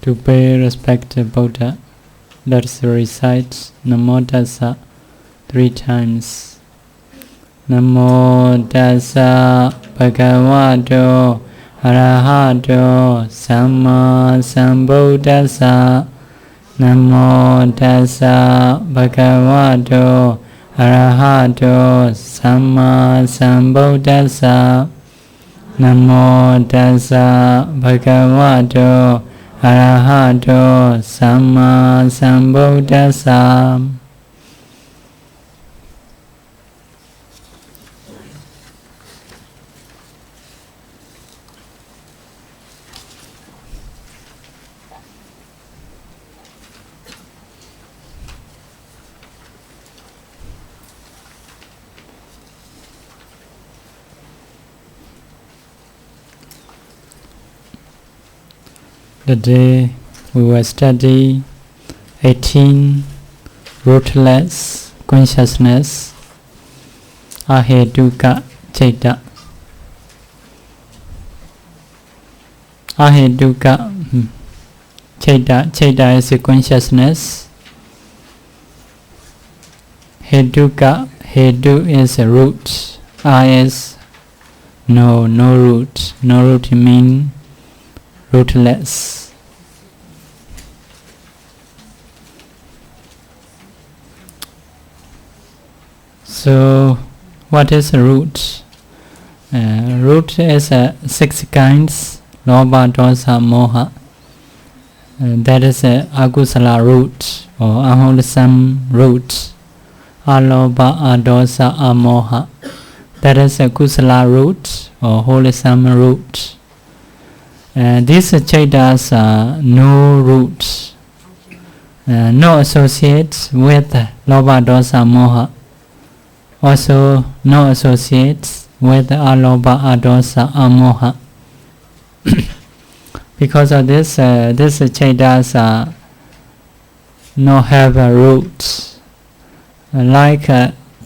To pay respect to Buddha, let's recite Namo Tassa 3 times. Namo Tassa Bhagavato Arahato Samma Sambuddhassa. Namo Tassa Bhagavato Arahato Samma Sambuddhassa. Namo Tassa Bhagavato Arahato Samma Sambuddhassa. Today we will study 18 Rootless consciousness, Ahetuka Chaita. Ahetuka Chaita. Chaita is a consciousness. Hetuka, Hetu is a root. I is no root. No root means rootless. So, what is a root? Root is 6 kinds: Lobha, Dosa, Moha. That is a Agusala root or unwholesome root. Alobha, Adosa, Amoha. That is a Kusala root or wholesome root. These chaitas are no roots, no associates with Lobha, Dosa, Moha. Also no associates with Alobha, Adosa, Amoha. Because of this, these chaitas no have roots. Like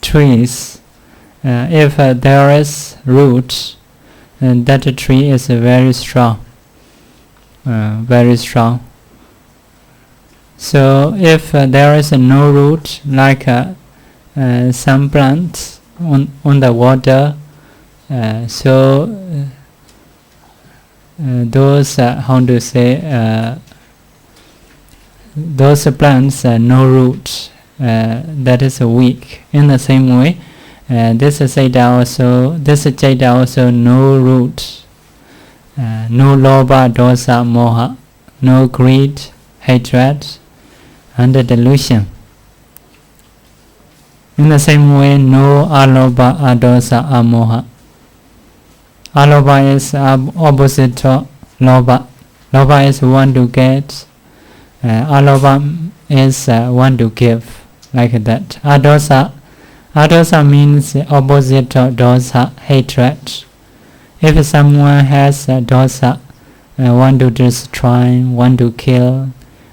trees, if there is roots, that tree is very strong. Very strong. So if there is no root, like some plants on the water, so those how to say, those plants no roots, that is weak. In the same way, this chaita also no roots. No lobha, dosa, moha, no greed, hatred, and delusion. In the same way, no alobha, adosa, amoha. Alobha is opposite to lobha. Lobha is want to get. Alobha is want to give, like that. Adosa means opposite to dosa, hatred. If someone has dosa, want to destroy, want to kill,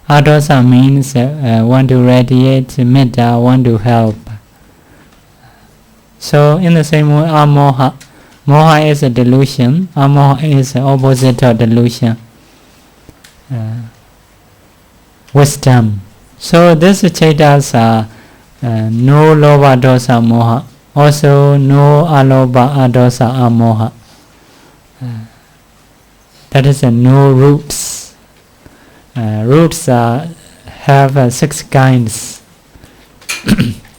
adosa means want to radiate metta, want to help. So in the same way, amoha. Moha is a delusion. Amoha is opposite of delusion. Wisdom. So these chaitas are no lobha, dosa, moha. Also no alobha, adosa, amoha. That is no roots. Roots have 6 kinds.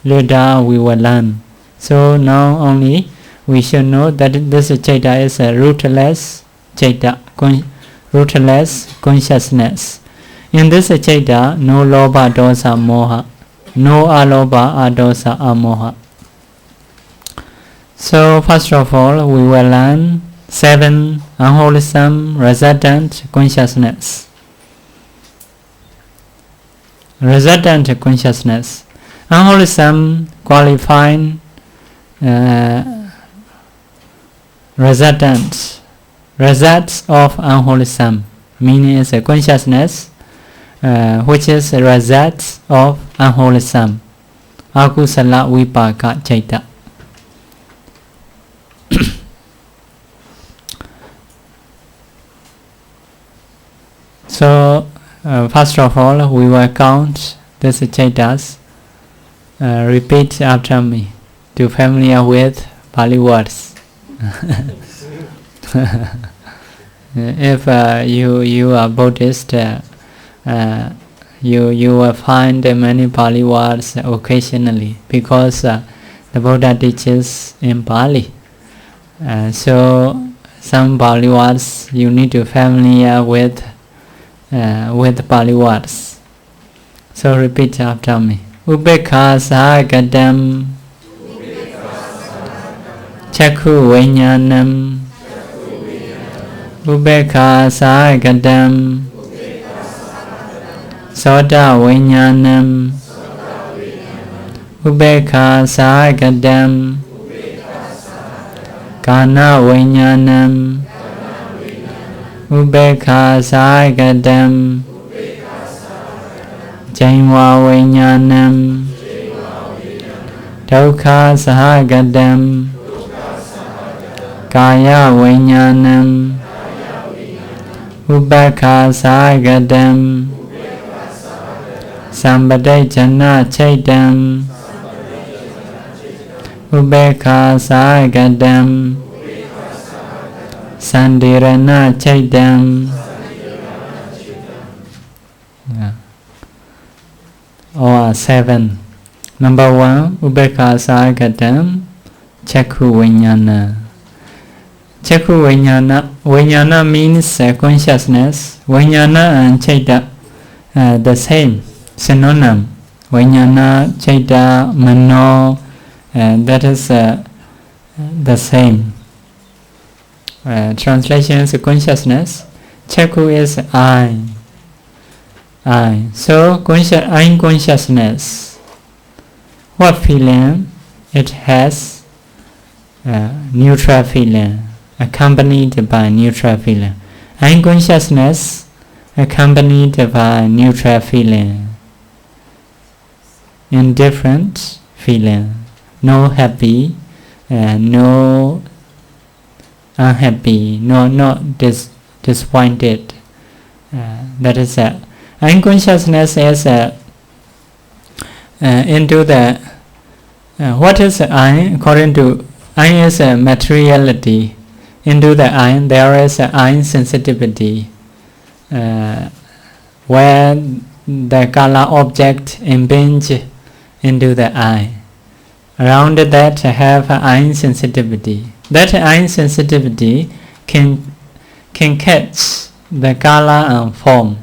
Later we will learn. So now only we should know that this chaita is a rootless chaita, rootless consciousness. In this chaita, no lobha, dosa, moha, no alobha, adosa, amoha. So first of all, we will learn 7 unwholesome resultant consciousness. Resultant consciousness. Unwholesome qualifying results of unwholesome, meaning is a consciousness which is a result of unwholesome. Akusala vipaka chaita. So first of all, we will count these Chaitas. Repeat after me to familiar with Pali words. If you are Buddhist, you will find many Pali words occasionally because the Buddha teaches in Pali. So some Pali words you need to familiar with Pali words. So repeat after me. Ubekha sahagadam Chakhu vinyanam Ubekha sahagadam Soda vinyanam Ubekha sahagadam Kana vinyanam Ubekha sahagadam Jainva vinyanam Dukha sahagadam Kaya vinyanam Ubekha sahagadam Sambadajana chaidam Ubekha sahagadam Sandirana chaidam. Or 7. Number 1. Ubekha sahagadam Chakhu vinyana. Chakhu vinyana. Vinyana means consciousness. Vinyana and chaita the same, synonym. Vinyana, chaita, mano, that is the same. Translation is consciousness. Chakhu is I. So I consciousness. What feeling? It has neutral feeling, accompanied by neutral feeling. I consciousness accompanied by neutral feeling. Indifferent feeling. No happy, no unhappy, no not disappointed. That is unconsciousness is into the what is I? According to I is materiality. Into the I there is I sensitivity, where the color object impinge into the I. Around that have eye sensitivity. That eye sensitivity can catch the color and form.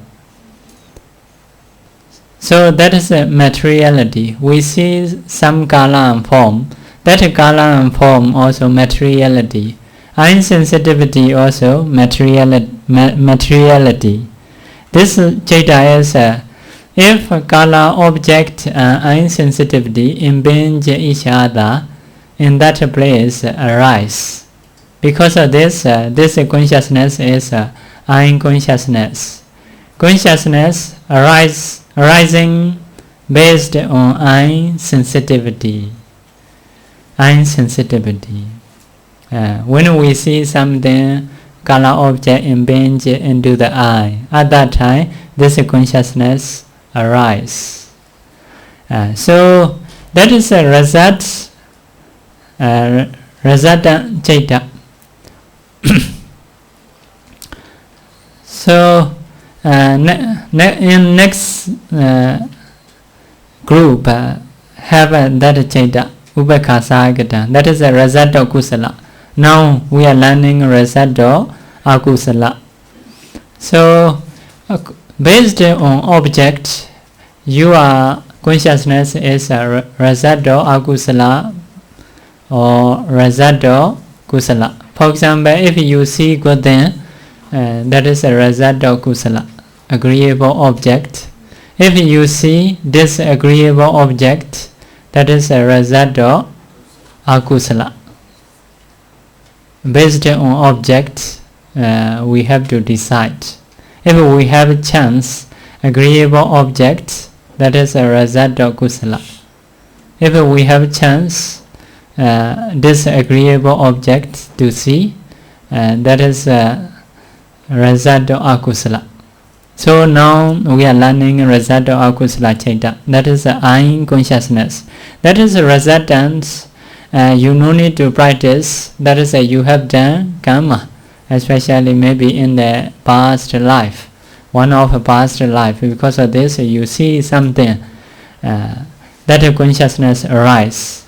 So that is a materiality. We see some color and form. That color and form also materiality. Eye sensitivity also materiality. This chaita is if color object and eye sensitivity impinge each other, in that place arise. Because of this, this consciousness is eye consciousness. Consciousness arising based on eye sensitivity. Eye sensitivity. When we see something, color object impinge into the eye, at that time, this consciousness arise. So that is a result. Rasata chaita. So in next group have that chaita ubekha sahagata. That is a rasata kusala. Now we are learning rasata akusala. So based on object, your consciousness is a rasata akusala or rasata kusala. For example, if you see good thing, that is a rasata kusala, agreeable object. If you see disagreeable object, that is a rasata akusala. Based on object, we have to decide. If we have a chance, agreeable object, that is a rasata kusala. If we have a chance, disagreeable object to see, that is rasata akusala. So now we are learning result of akusala chaita. That is the I consciousness. That is a resultant. You no need to practice. That is you have done karma, especially maybe in the past life, one of a past life. Because of this, you see something that consciousness arise.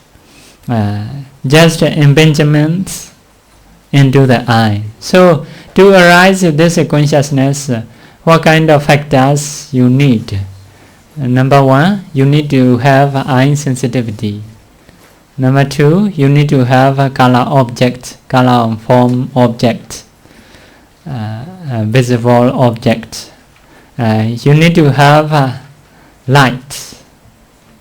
Just impingements into the I. So to arise this consciousness, what kind of factors you need? Number one, you need to have eye sensitivity. Number two, you need to have a color object, color form object, visible object. You need to have light.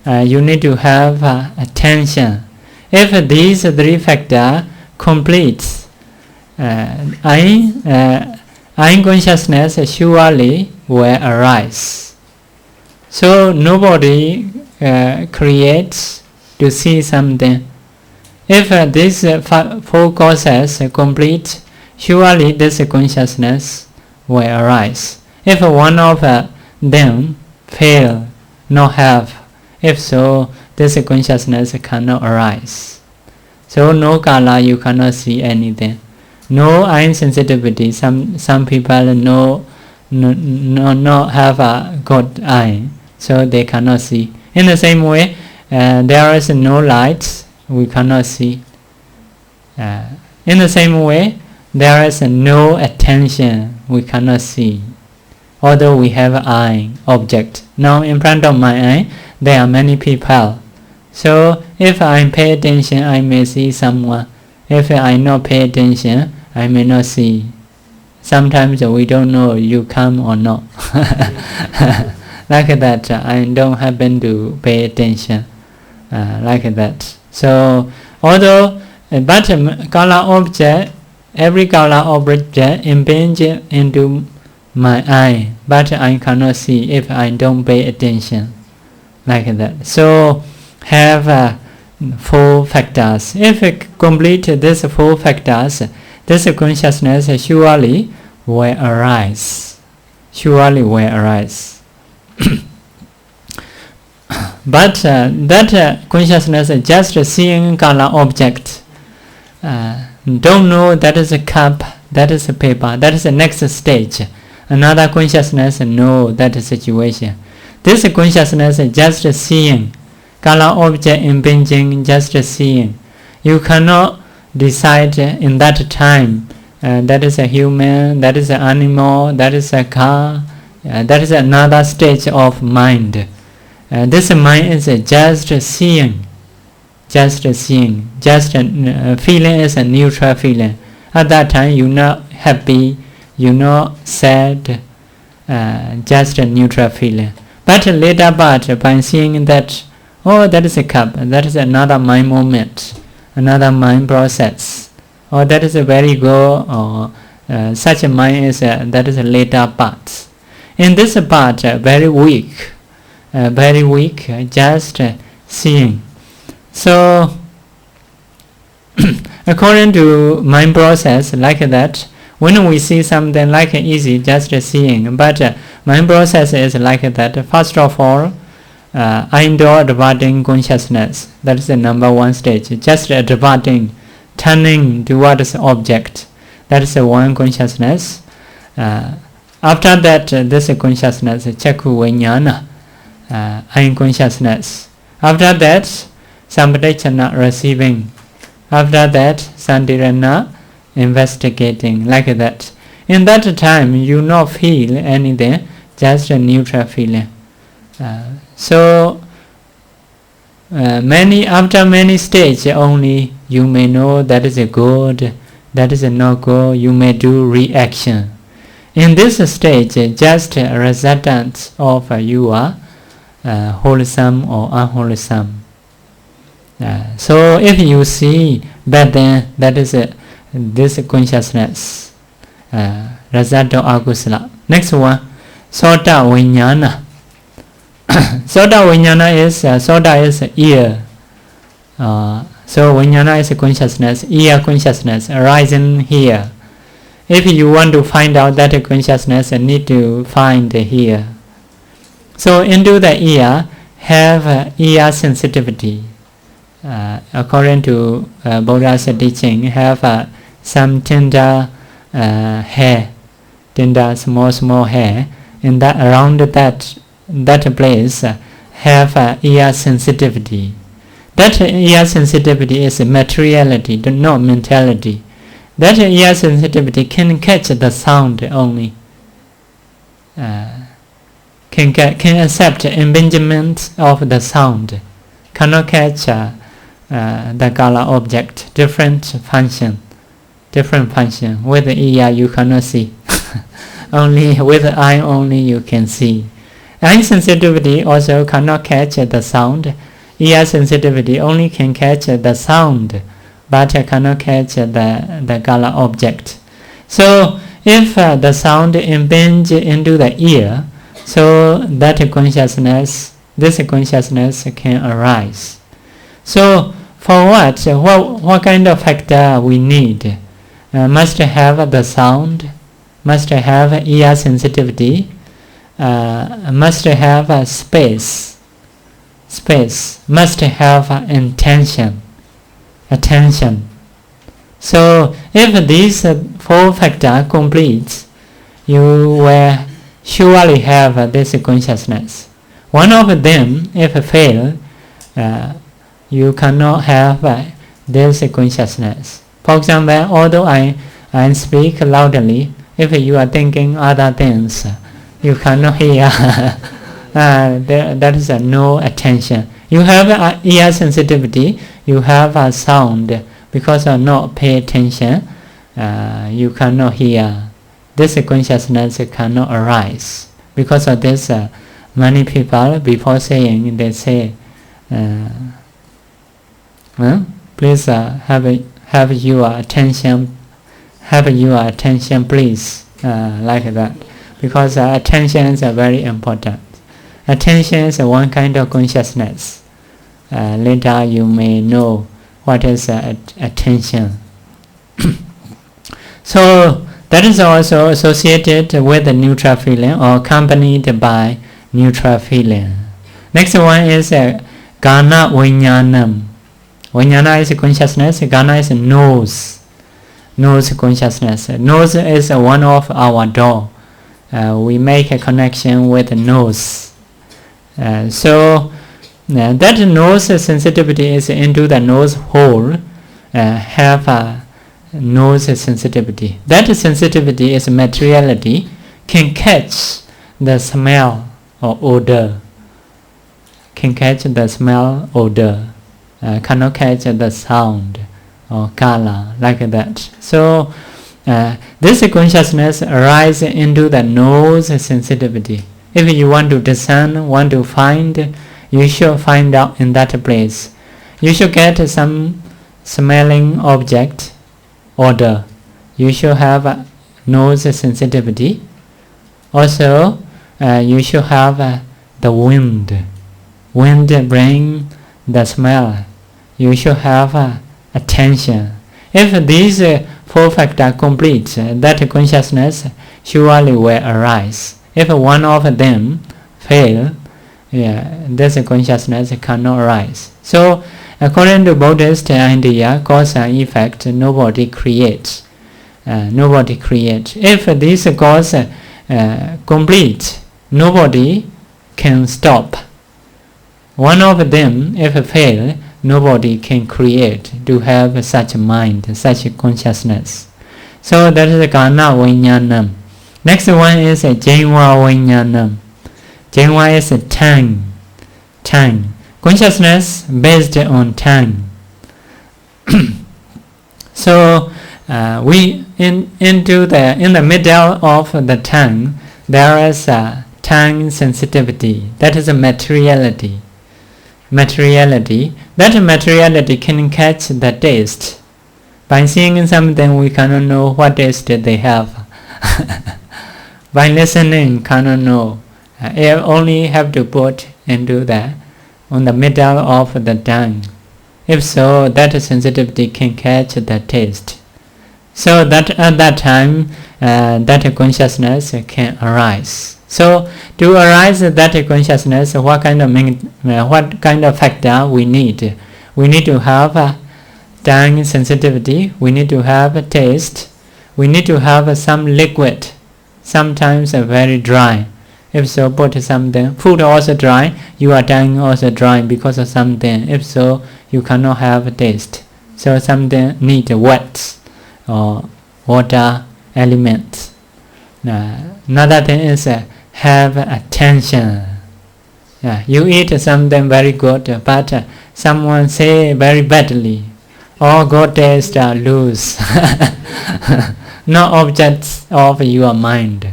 You need to have attention. If these three factors complete, I consciousness surely will arise. So nobody creates to see something. If these four causes complete, surely this consciousness will arise. If one of them fail, not have, if so, this consciousness cannot arise. So no color, you cannot see anything. No eye sensitivity. Some people not have a good eye, so they cannot see. In the same way, there is no light, we cannot see. In the same way, there is no attention, we cannot see. Although we have eye object. Now in front of my eye, there are many people. So if I pay attention, I may see someone. If I not pay attention, I may not see. Sometimes we don't know you come or not. Like that, I don't happen to pay attention. Like that. So although, but color object, every color object impinge into my eye, but I cannot see if I don't pay attention. Like that. So have four factors. If we complete these four factors, this consciousness surely will arise. Surely will arise. But that consciousness just seeing color object, don't know that is a cup, that is a paper, that is the next stage. Another consciousness know that situation. This consciousness just seeing color object impinging, just seeing. You cannot decide in that time that is a human, that is an animal, that is a car, that is another stage of mind. This mind is just seeing, just seeing, just feeling is a neutral feeling. At that time you're not happy, you're not sad, just a neutral feeling. But later part, by seeing that, oh, that is a cup, that is another mind moment, another mind process, or that is a very good, or such a mind is that is a later part. In this part, very weak, just seeing. So according to mind process like that, when we see something like easy, just seeing, but mind process is like that. First of all, indoor adverting consciousness, that is the number one stage, just adverting, turning towards object, that is the one consciousness. After that, this consciousness, chakku vijnana, eye consciousness. After that, sampajana receiving. After that, santirana investigating, like that. In that time, you not feel anything, just a neutral feeling. So after many stages only, you may know that is a good, that is a not good. You may do reaction. In this stage, just a resultant of you are wholesome or unwholesome. So if you see that, then that is this consciousness, result of akusala. Next one, sota vijnana. Sota vijnana is sota is ear. So vijnana is a consciousness, ear consciousness arising here. if you want to find out that consciousness, you need to find here. So into the ear, have ear sensitivity. According to Buddha's teaching, have some tender hair, tender small hair, in that around that place have ear sensitivity. That ear sensitivity is materiality, not mentality. That ear sensitivity can catch the sound only. Can accept impingement of the sound. Cannot catch the color object. Different function. With the ear you cannot see. Only with the eye only you can see. Eye sensitivity also cannot catch the sound. Ear sensitivity only can catch the sound, but cannot catch the color object. So if the sound impinge into the ear, so that this consciousness can arise. So for what kind of factor we need? Must have the sound, must have ear sensitivity, must have space, must have attention. So if these 4 factors complete, you will surely have this consciousness. One of them, if fail, you cannot have this consciousness. For example, although I speak loudly, if you are thinking other things, you cannot hear. That is no attention. You have ear sensitivity, you have a sound. Because of not pay attention, you cannot hear. This consciousness cannot arise. Because of this, many people before saying, they say, please have your attention, please, like that. Because attention is very important. Attention is one kind of consciousness. Later you may know what is attention. So that is also associated with the neutral feeling or accompanied by neutral feeling. Next one is Gana Vijnanam. Vijnana is consciousness, Gana is nose consciousness. Nose is one of our door. We make a connection with the nose. So that nose sensitivity is into the nose hole, have a nose sensitivity. That sensitivity is materiality, can catch the smell or odor. Cannot catch the sound or color, like that. So this consciousness arises into the nose sensitivity. If you want to discern, want to find, you should find out in that place. You should get some smelling object, odor. You should have nose sensitivity. Also, you should have the wind. Wind brings the smell. You should have attention. If these 4 factors complete, that consciousness surely will arise. If one of them fail, this consciousness cannot arise. So, according to Buddhist idea, cause and effect, nobody creates. If this cause complete, nobody can stop. One of them, if fail, nobody can create to have such a mind, such a consciousness. So that is Gana Vijnanam. Next one is Jainva Vijnanam. Jainva is tongue. Consciousness based on tongue. So we in the middle of the tongue there is a tongue sensitivity. That is a materiality. That materiality can catch the taste. By seeing something we cannot know what taste they have. By listening cannot know. You only have to put into on the middle of the tongue. If so, that sensitivity can catch the taste. So that at that time, that consciousness can arise. So to arise that consciousness, what kind of factor we need? We need to have tongue sensitivity. We need to have taste. We need to have some liquid. Sometimes very dry. If so, put something. Food also dry. Your tongue also dry because of something. If so, you cannot have taste. So something need wet or water elements. Another thing is have attention. You eat something very good, but someone say very badly. All good taste are loose. No objects of your mind.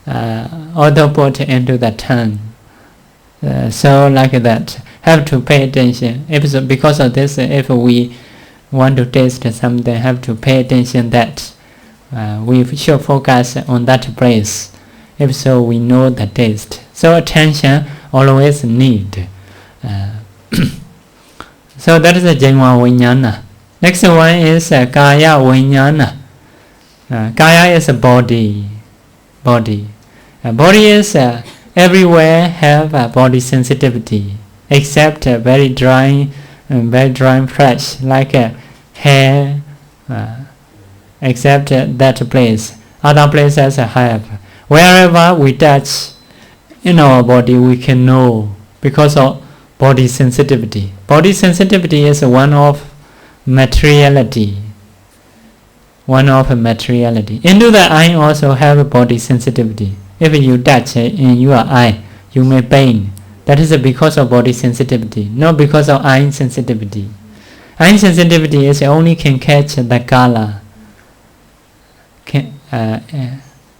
Although put into the tongue. So like that. Have to pay attention. Because of this, if we want to taste something, have to pay attention that we should focus on that place. If so, we know the taste. So attention always need. So that is the Jnana Vijnana. Next one is Kaya Vijnana. Kaya is a body. Body is everywhere have a body sensitivity, except very dry flesh like hair, except that place. Other places have. Wherever we touch in our body, we can know because of body sensitivity. Body sensitivity is one of materiality. Into the eye also have a body sensitivity. If you touch in your eye, you may pain. That is because of body sensitivity, not because of eye sensitivity. Eye sensitivity is only can catch the color,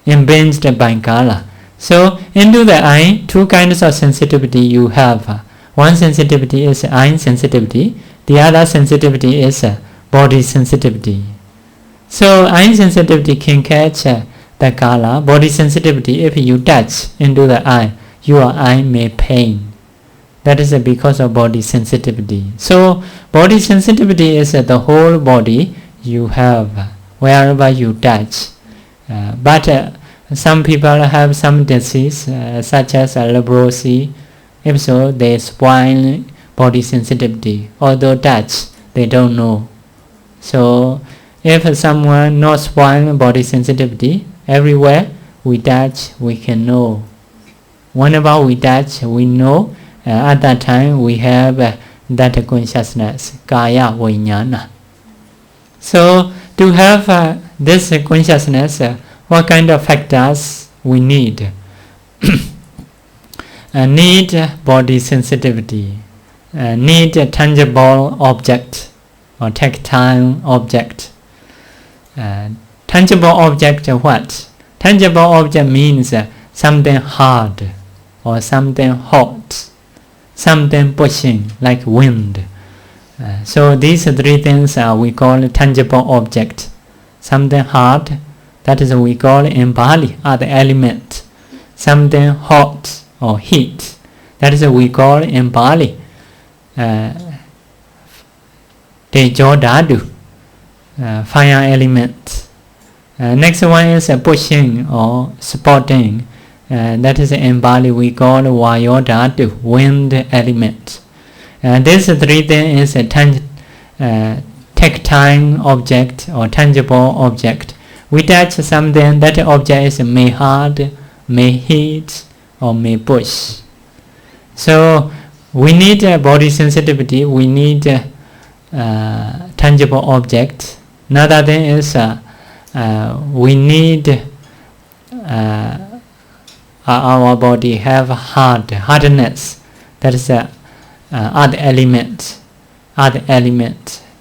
impinged by color. So into the eye, two kinds of sensitivity you have. One sensitivity is eye sensitivity. The other sensitivity is body sensitivity. So eye sensitivity can catch the color. Body sensitivity, if you touch into the eye, your eye may pain. That is because of body sensitivity. So body sensitivity is the whole body you have wherever you touch. But some people have some disease such as leprosy. If so, they spoil body sensitivity. Although touch, they don't know. So if someone not spoil body sensitivity, everywhere we touch, we can know. Whenever we touch, we know. At that time, we have that consciousness, Kaya Vijnana. So to have this consciousness, what kind of factors we need? Need body sensitivity. Need a tangible object or tactile object. Tangible object what? Tangible object means something hard or something hot, something pushing like wind. So these three things we call tangible object. Something hard, that is we call in Pali are the element. Something hot or heat, that is we call in Pali Tejo Dhatu, fire element. Next one is pushing or supporting. That is in Pali we call Vayo Dhatu, wind element. This three things is a tactile object or tangible object. We touch something, that object is may hard, may heat, or may push. So we need body sensitivity, we need tangible object. Another thing is we need our body have hardness. That is other element.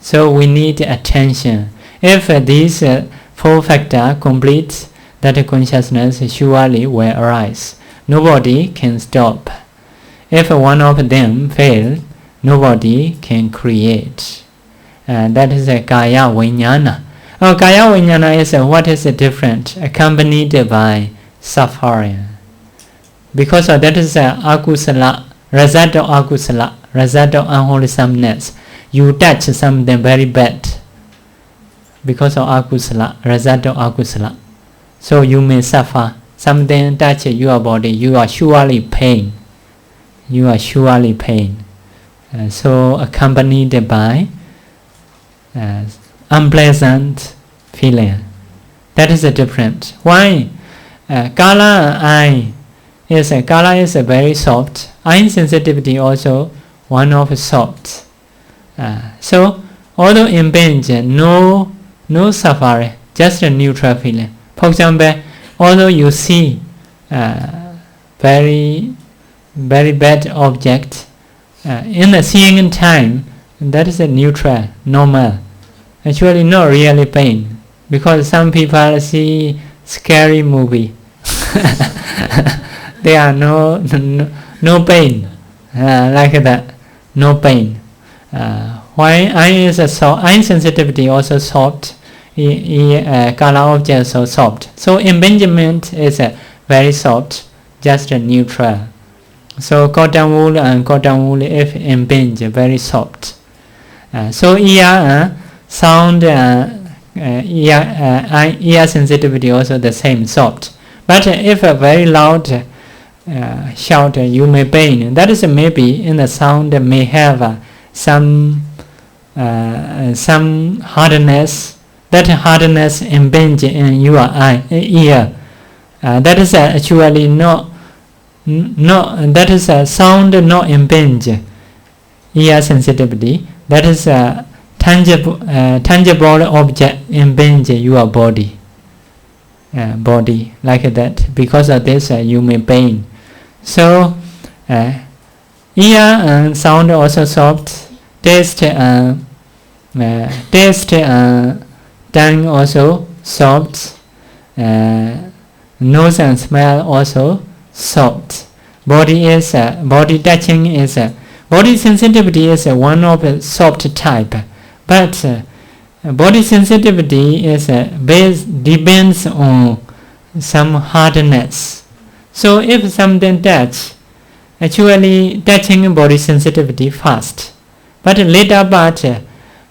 So we need attention. If these four factors complete, that consciousness surely will arise. Nobody can stop. If one of them fails, nobody can create. That is a Kaya Vijnana. Kaya Vijnana is what is different, accompanied by suffering. Because that is akusala, result of akusala, result of unwholesomeness. You touch something very bad. because of akusala, result of akusala. So you may suffer. Something touches your body, you are surely pain. You are surely pain. So accompanied by unpleasant feeling. That is the difference. Why? Kala eye is kala is very soft. Eye sensitivity also one of soft. So although in pain, no suffering, just a neutral feeling. For example, although you see very bad object, in the seeing time, that is a neutral, normal. Actually not really pain, because some people see scary movie. There are no pain, like that, no pain. Why eye sensitivity also soft, color object so soft. So impingement is very soft, just a neutral. So cotton wool if impinge very soft. So ear sound ear sensitivity also the same, soft. But if a very loud shout, you may pain. That is maybe in the sound may have some hardness. That hardness impinge in your ear. That is actually no. That is a sound not impinge ear sensitivity. That is a tangible object impinge your body. Body like that. Because of this, you may pain. So ear and sound also soft. Taste tongue also soft. Nose and smell also soft. Body touching is body sensitivity is one of the soft type, but body sensitivity is depends on some hardness. So if something touch, actually touching body sensitivity fast, but later part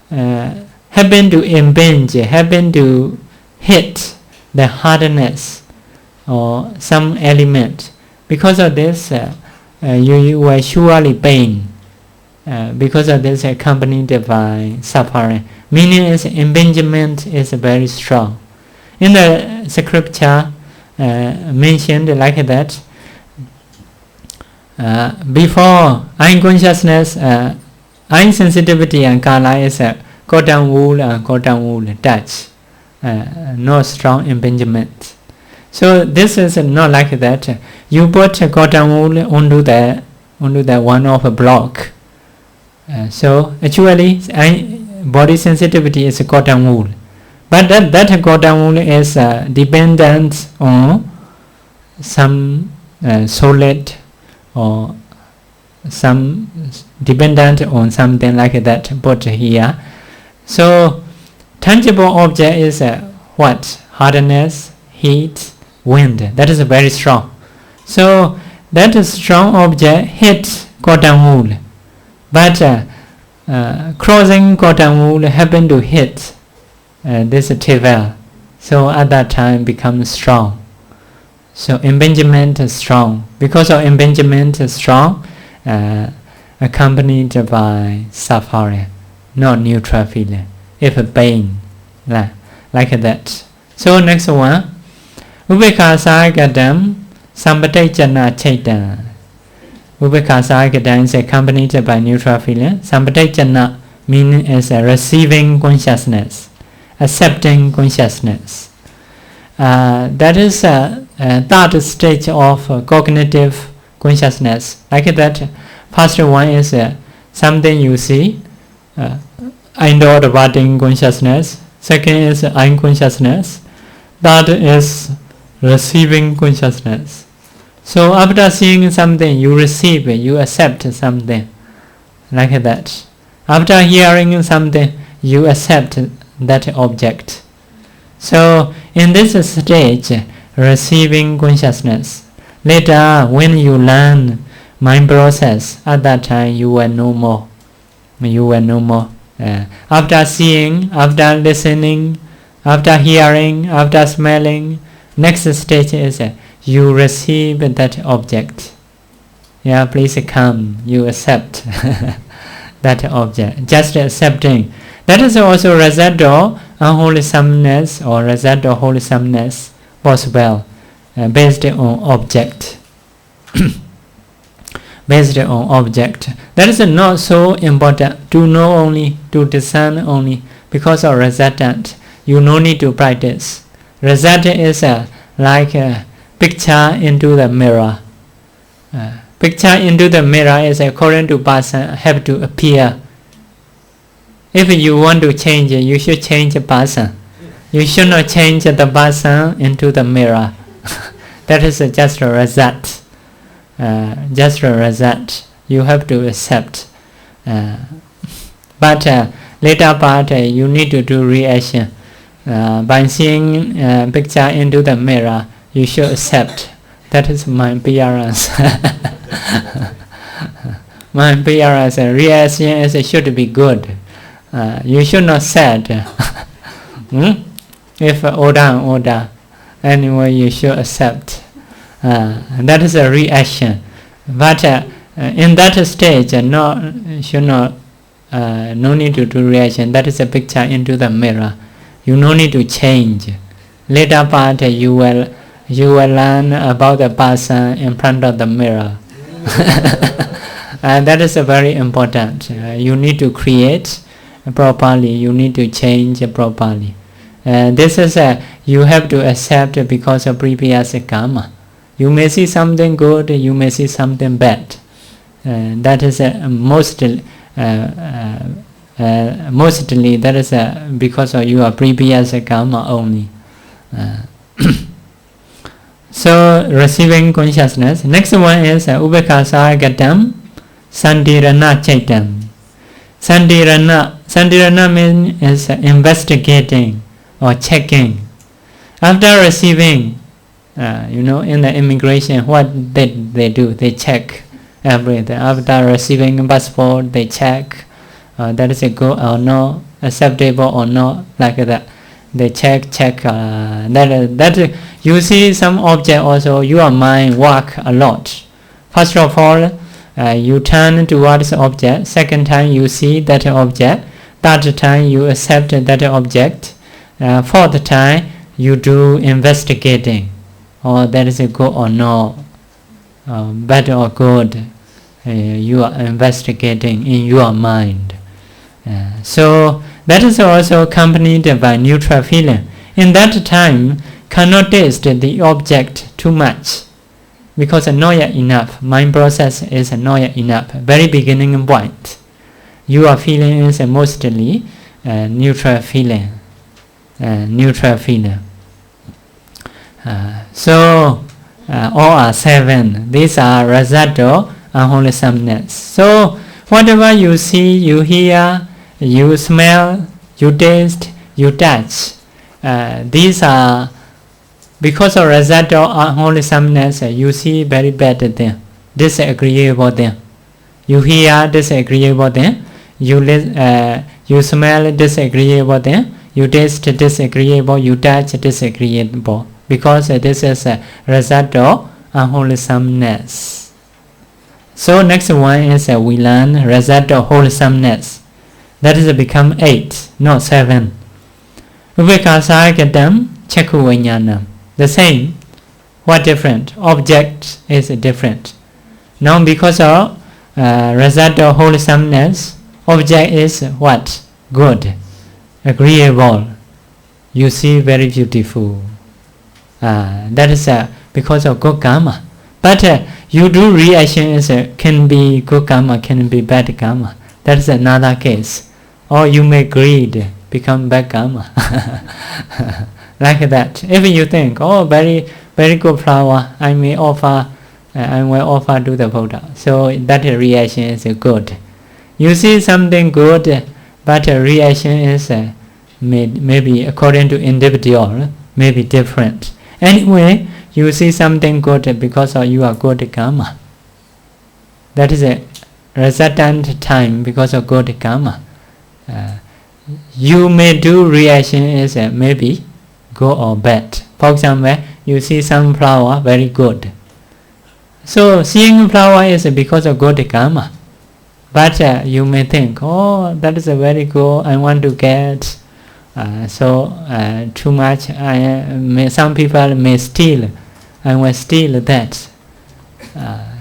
happen to impinge, happen to hit the hardness or some element. Because of this, you will surely pain. Because of this, accompanied by suffering. Meaning is impingement is very strong. In the scripture mentioned like that, before eye consciousness, eye sensitivity and kala is cotton wool and cotton wool touch. No strong impingement. So this is not like that. You put cotton wool onto the one of a block. So actually, body sensitivity is cotton wool, but that cotton wool is dependent on some solid or some dependent on something like that put here. So tangible object is what? Hardness, heat, wind. That is very strong. So that strong object hit cotton wool, but crossing cotton wool happen to hit this table. So at that time becomes strong. So impingement is strong. Because of impingement is strong, accompanied by suffering, not neutral feeling. If pain, like that. So next one, Ubekha Sagadam Sampatejana Chaitan. Ubekha Sagadam is accompanied by neutral feeling. Sampatejana meaning is receiving consciousness, accepting consciousness. That is third stage of cognitive consciousness. Like that, first one is something you see, indoor body consciousness. Second is eye consciousness. Third is receiving consciousness. So after seeing something, you receive, you accept something, like that. After hearing something, you accept that object. So in this stage, receiving consciousness. Later, when you learn mind process, at that time you will know more. You will know more. After seeing, after listening, after hearing, after smelling, next stage is you receive that object. Yeah, please come, you accept that object. Just accepting. That is also result of unwholesomeness or result of wholesomeness possible based on object. Based on object. That is not so important to know only, to discern only, because of resultant. You no need to practice. Result is like a picture into the mirror. Picture into the mirror is according to person have to appear. If you want to change, you should change the person. You should not change the person into the mirror. That is just a result. Just a result. You have to accept. But later part, you need to do reaction. By seeing picture into the mirror, you should accept. That is my appearance. My appearance reaction should be good. You should not sad. If order, anyway, you should accept. That is a reaction. But in that stage, no need to do reaction. That is a picture into the mirror. You no need to change. Later part, you will learn about the person in front of the mirror. And that is very important. You need to create properly. You need to change properly. This is you have to accept because of previous karma. You may see something good, you may see something bad. That is mostly that is because of your previous karma only. So receiving consciousness. Next one is Ubekasa Gatam Sandirana Chaitam. Sandirana means is investigating or checking. After receiving, in the immigration, what they do? They check everything. After receiving passport, they check that is a good or no, acceptable or not, like that. They check. That you see some object also. Your mind work a lot. First of all, you turn towards the object. Second time, you see that object. Third time, you accept that object. Fourth time, you do investigating. Or that is a good or no, bad or good. You are investigating in your mind. So that is also accompanied by neutral feeling. In that time, cannot taste the object too much, because not yet enough. Mind process is not yet enough. Very beginning point. Your feeling is mostly neutral feeling. Neutral feeling. So all are seven. These are result of unwholesomeness. So whatever you see, you hear, you smell, you taste, you touch, these are because of result of unwholesomeness. You see very bad thing, disagreeable thing. You hear disagreeable thing. You smell disagreeable thing. You taste disagreeable. You touch disagreeable. Because this is a result of unwholesomeness. So next one is we learn result of wholesomeness. That is become 8, not 7. Ubekasa Gatam Chakku Vijnanam. The same. What different? Object is different. Now because of result of wholesomeness, object is what? Good, agreeable. You see very beautiful. That is because of good karma. But you do reaction is can be good karma, can be bad karma. That is another case. Or you may greed, become bad karma. Like that. If you think, oh, very very good flower, I will offer to the Buddha. So that reaction is good. You see something good, but reaction is maybe according to individual, maybe different. Anyway, you see something good because of your good karma. That is a resultant time because of good karma. you may do reaction is maybe good or bad. For example, you see some flower very good. So seeing flower is because of good karma. But you may think, oh, that is a very good, I want to get. Too much, some people may steal, I will steal that.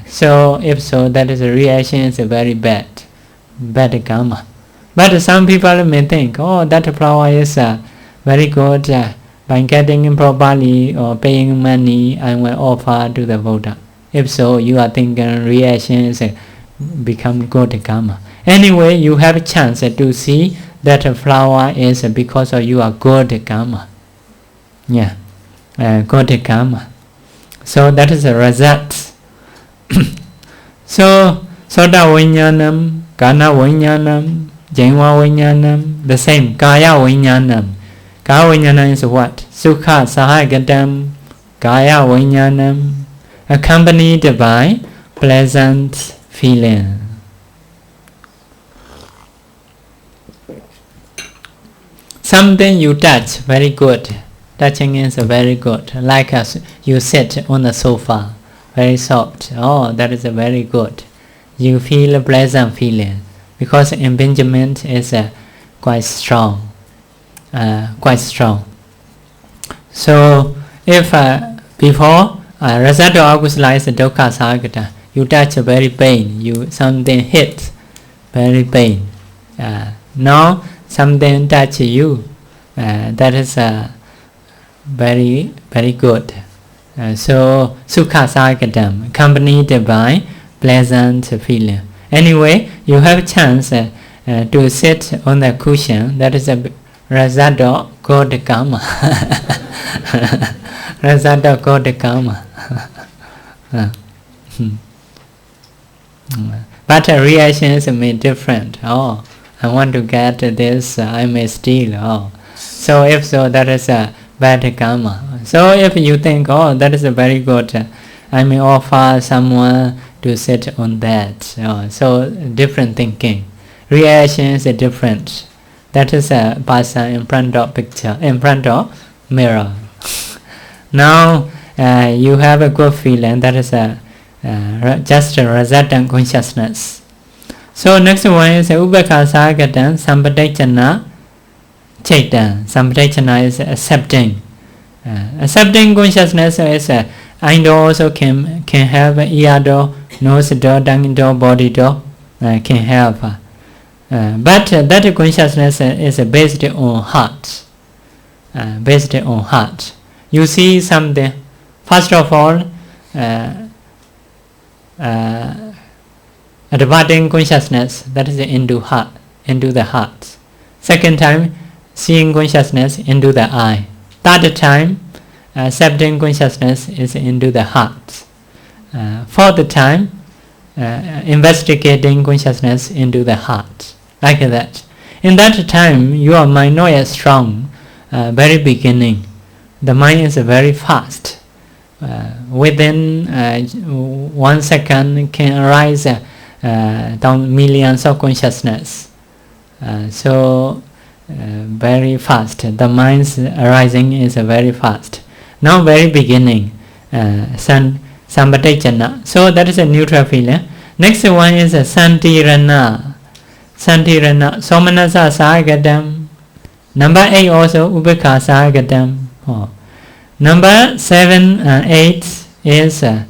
So if so, that is a reaction is a very bad karma. But some people may think, oh, that flower is very good, by getting properly or paying money, I will offer to the Buddha. If so, you are thinking reaction is become good karma. Anyway, you have a chance to see that flower is because of your good karma. Yeah, good karma. So that is a result. So Soda Vinyanam, Kana Vinyanam, Jainwa Vinyanam, the same. Kaya Vinyanam. Kaya Vinyanam is what? Sukha Sahagadam, Kaya Vinyanam, accompanied by pleasant feeling. Something you touch, very good. Touching is very good. Like as you sit on the sofa, very soft. Oh, that is very good. You feel a pleasant feeling because impingement is quite strong. So if before result of akusala is dukkha sagata, you touch very pain. You something hit, very pain. Now something touch you, that is very good. So sukha sagatam, accompanied by pleasant feeling. Anyway, you have chance to sit on the cushion. That is a result of good karma. Result of good karma. But reactions may different. Oh, I want to get this, I may steal. Oh, so if so, that is a bad karma. So if you think, oh, that is a very good, I may offer someone to sit on that. Oh, so different thinking. Reactions are different. That is a person in front of picture, in front of mirror. Now you have a good feeling. That is just a resultant consciousness. So next one is Ubekha Sagatan Sampadechana Chaitan. Sampadechana is accepting. Accepting consciousness is eye door also can have ear door, nose door, tongue door, body door, can have. But that consciousness is based on heart. Based on heart. You see something. First of all, adverting consciousness, that is into the heart. Second time, seeing consciousness into the eye. Third time, accepting consciousness is into the heart. Fourth time, investigating consciousness into the heart. Like that. In that time, your mind not yet strong. Very beginning, the mind is very fast. Within 1 second can arise down millions of consciousness. So very fast. The mind's arising is very fast. Now very beginning, Sampadechana. So that is a neutral feeling. Next one is Santirana. Santirana. Somanasa Sagadam. Number 8 also Ubekha Sagadam. Oh. Number 7 and 8 is to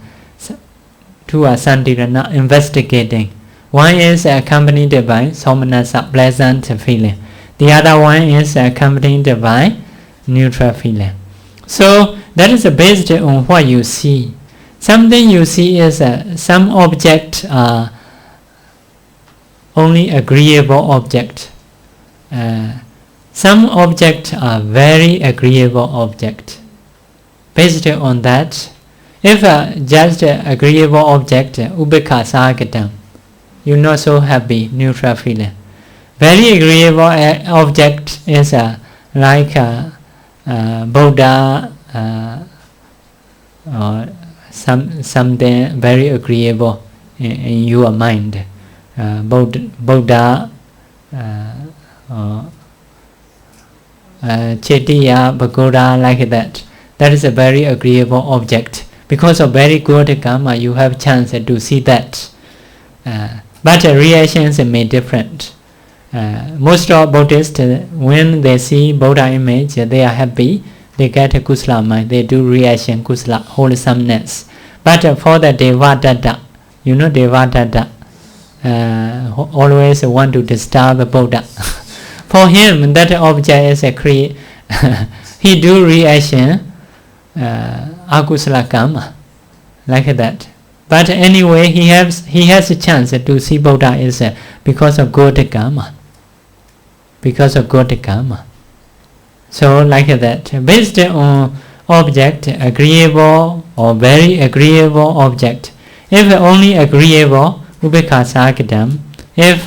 Santirana, investigating. One is accompanied by Somanasa, pleasant feeling. The other one is accompanied by neutral feeling. So that is based on what you see. Something you see is some object are only agreeable object. Some objects are very agreeable object. Based on that, if just agreeable object, Ubekha Sagatam, you're not so happy, neutral feeling. Very agreeable object is like Buddha or something very agreeable in your mind. Buddha Chetiya, Pagoda, like that. That is a very agreeable object. Because of very good karma, you have chance to see that. But reactions may different. Most of Buddhists, when they see Buddha image, they are happy. They get a kusala mind. They do reaction, kusala, wholesomeness. But for the Devadatta, you know Devadatta, always want to disturb Buddha. For him, that object is a he do reaction, akusala karma, like that. But anyway, he has a chance to see Buddha is because of good karma. Because of good karma. So like that, based on object, agreeable or very agreeable object. If only agreeable, ubeka sagadam. If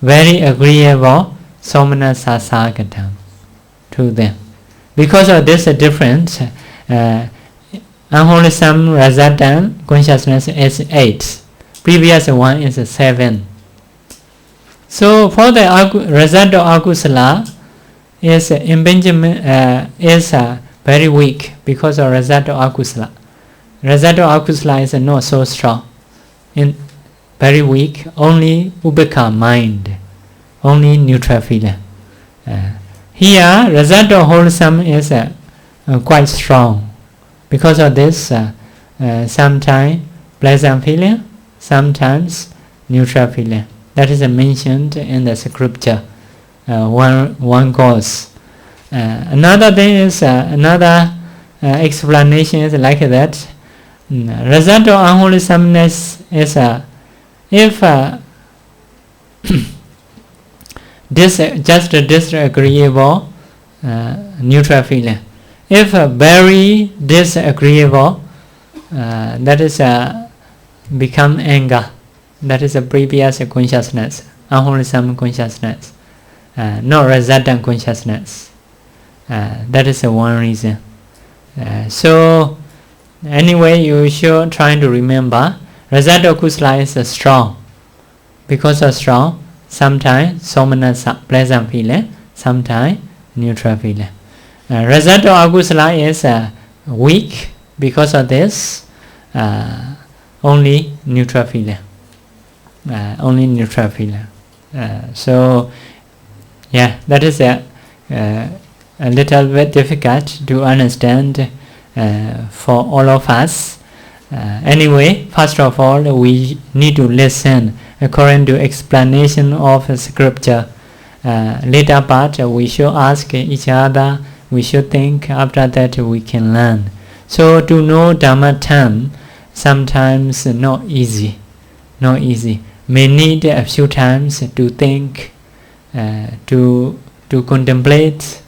very agreeable, somanasa sagadam to them. Because of this difference, unwholesome resultant consciousness is 8. Previous one is 7. So for the result of akusala is impingement is very weak because of result of akusala. Result of akusala is not so strong, very weak. Only ubeka mind, only neutral feeling. Here result of wholesome is quite strong. Because of this, sometimes pleasant feeling, sometimes neutral feeling. That is mentioned in the scripture. One cause. Another thing is another explanation is like that. Result of unwholesomeness is if just disagreeable neutral feeling. If very disagreeable, that is become anger. That is a previous consciousness, unwholesome consciousness, not resultant consciousness. That is one reason. So anyway, you should try to remember result of kusala is strong. Because of strong, sometimes somanasa, pleasant feeling, sometimes neutral feeling. Result of akusala is weak. Because of this, only neutral feeling. Only neutral feeling. So yeah, that is a little bit difficult to understand for all of us. Anyway, first of all, we need to listen according to explanation of scripture. Later part, we should ask each other, we should think, after that we can learn. So to know Dhamma term, sometimes not easy. May need a few times to think, to contemplate.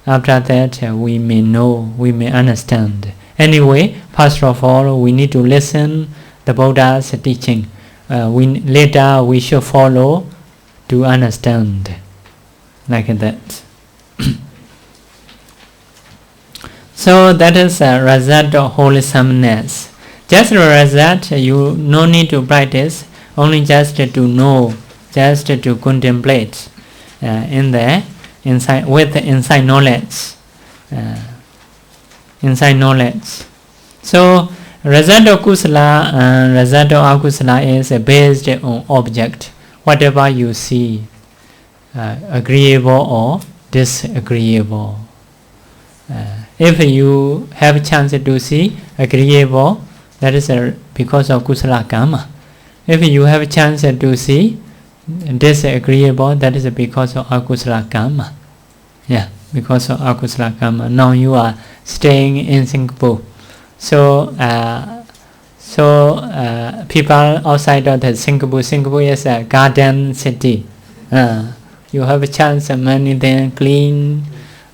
After that, we may know, we may understand. Anyway, first of all, we need to listen the Buddha's teaching. Later we should follow to understand, like that. So that is a result of wholesomeness. Just a result, you no need to practice, only just to know, just to contemplate inside with inside knowledge. Inside knowledge. So result of kusala and result of akusala is based on object. Whatever you see, agreeable or disagreeable. If you have a chance to see agreeable, that is because of kusala karma. If you have a chance to see disagreeable, that is because of akusala karma. Yeah, because of akusala karma. Now you are staying in Singapore. So people outside of the Singapore is a garden city. You have a chance of many things clean,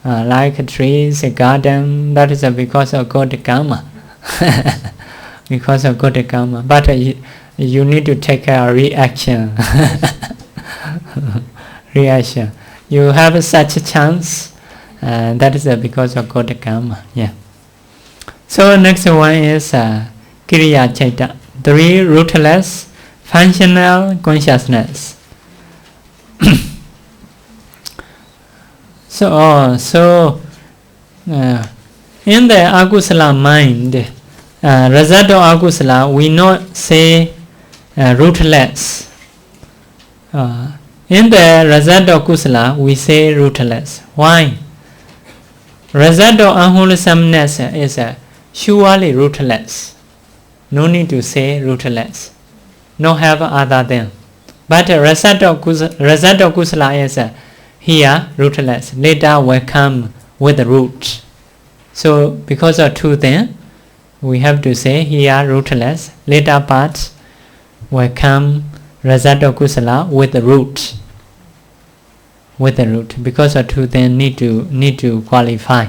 like trees, a garden. That is because of good karma. Because of good karma. But you need to take a reaction. Reaction. You have such a chance. That is because of good karma. Yeah. So next one is Kiriya Chaita. 3. Rootless, functional consciousness. In the akusala mind, result of akusala, we not say rootless. In the result of kusala, we say rootless. Why? Result of unwholesomeness is surely rootless. No need to say rootless. No have other than. But result of kusala is here rootless. Later will come with the root. So because of two things, we have to say here rootless. Later part will come result of kusala with the root. With the root. Because of two things need to qualify.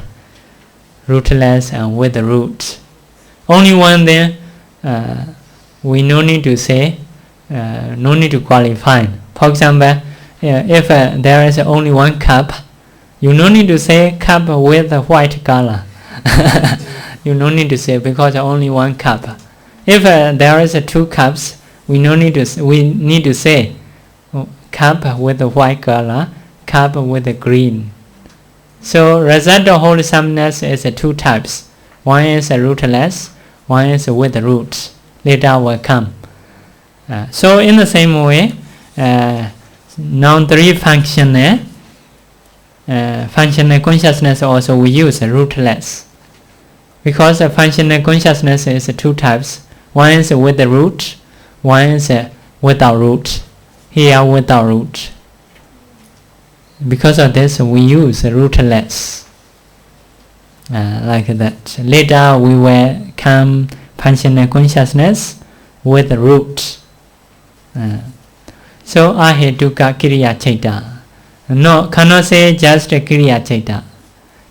Rootless and with the root. Only one thing we no need to say, no need to qualify. For example, if there is only one cup, you no need to say cup with a white color. You no need to say because only one cup. If there is two cups, we need to say cup with a white color, cup with a green. So result of wholesomeness is two types. One is rootless, one is with the root. Later will come. So in the same way, now three functional consciousness also we use rootless. Because functional consciousness is two types. One is with the root, one is without root. Here without root. Because of this we use rootless. Like that. Later we will come functional consciousness with the root. So ahetuka kiriya chaita. No, cannot say just kiriya chaita.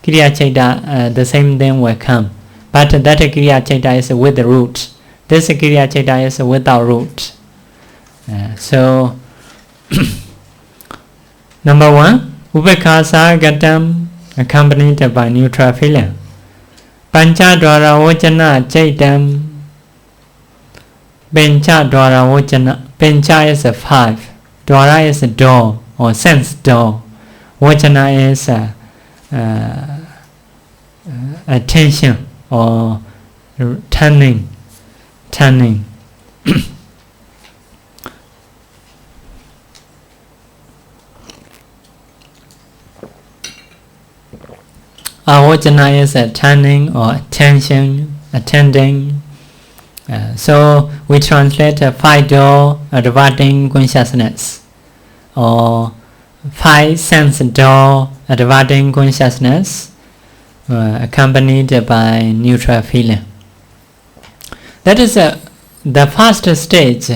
Kiriya chaita, the same thing will come. But that kiriya chaita is with the root. This kiriya chaita is without root. So number one, upekasa gatam accompanied by neutral feeling. Pancha dwara vajana chaitam. Pencha dwara vajana. Pencha is a 5. Dwara is a door or sense door. Vajana is attention or turning. Avajana is turning or attention, attending. So we translate 5 door adverting consciousness or 5 sense door adverting consciousness accompanied by neutral feeling. That is the first stage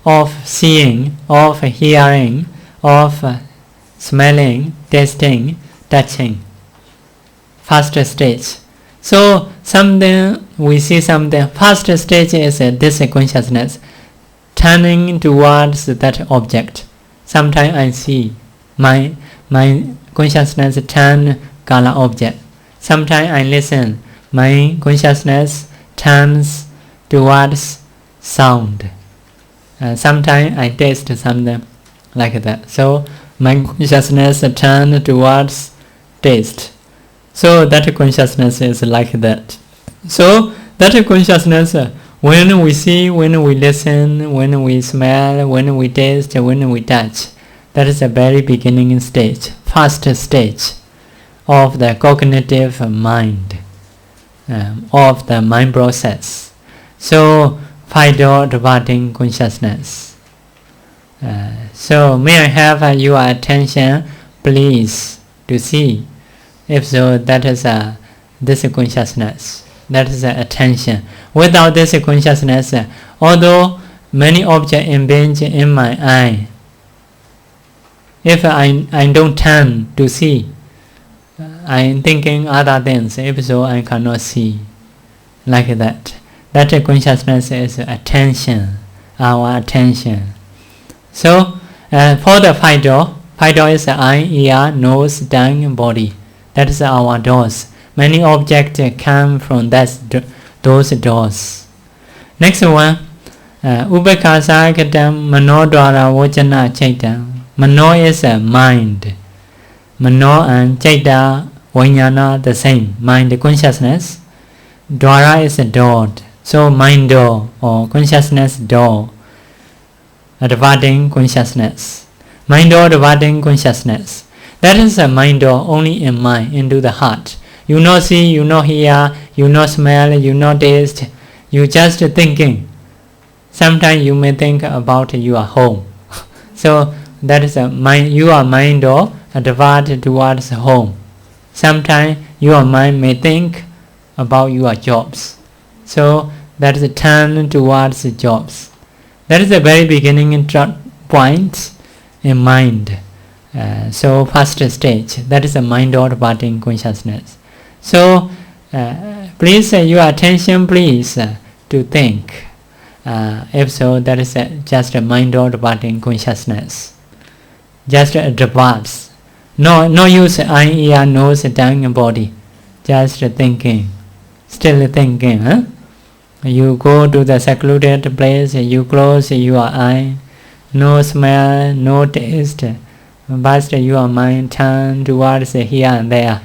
of seeing, of hearing, of smelling, tasting, touching. First stage. So something we see something. First stage is this consciousness turning towards that object. Sometimes I see my consciousness turn color object. Sometimes I listen. My consciousness turns towards sound. Sometimes I taste something like that. So my consciousness turns towards taste. So that consciousness is like that. So that consciousness, when we see, when we listen, when we smell, when we taste, when we touch, that is the very beginning stage, first stage of the cognitive mind, of the mind process. So 5 door adverting consciousness. So may I have your attention, please, to see. If so, that is this consciousness. That is attention. Without this consciousness, although many objects impinge in my eye, if I don't turn to see, I am thinking other things. If so, I cannot see. Like that. That consciousness is attention, our attention. So, for the 5 door is eye, ear, nose, tongue, body. That is our doors. Many objects come from those doors. Next one, Ubekasa Gatam Mano Dwara Vajana Chaitam. Mano is a mind. Mano and Chaita, Vijnana, the same. Mind consciousness. Dwara is a door. So mind door or consciousness door. Advancing consciousness. Mind door, advancing consciousness. That is a mind door only in mind, into the heart. You not see, you not hear, you not smell, you not taste. You just thinking. Sometimes you may think about your home. So that is a mind. Your mind door advance towards home. Sometimes your mind may think about your jobs. So that is a turn towards the jobs. That is the very beginning point in mind. So first stage, that is a mind or body consciousness. So please your attention please to think. If so, that is just a mind or body consciousness. Just advance. No use eye, ear, nose, tongue and body. Just thinking. Still thinking. Huh? You go to the secluded place, you close your eye. No smell, no taste. But your mind turn towards here and there.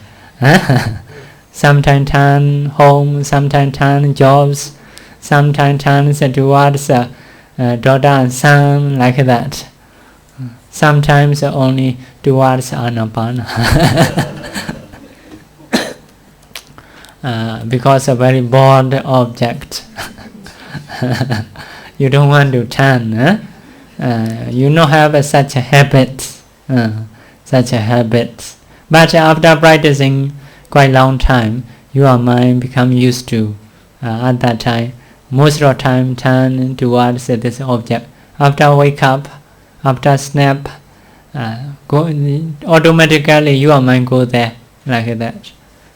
Sometimes turn home, sometimes turn jobs, sometimes turns towards daughter and son, like that. Sometimes only towards Anapana. Because a very bored object. You don't want to turn. You don't have such a habit. But after practicing quite long time, your mind become used to. At that time, most of the time turn towards this object. After wake up, after snap, automatically your mind go there, like that.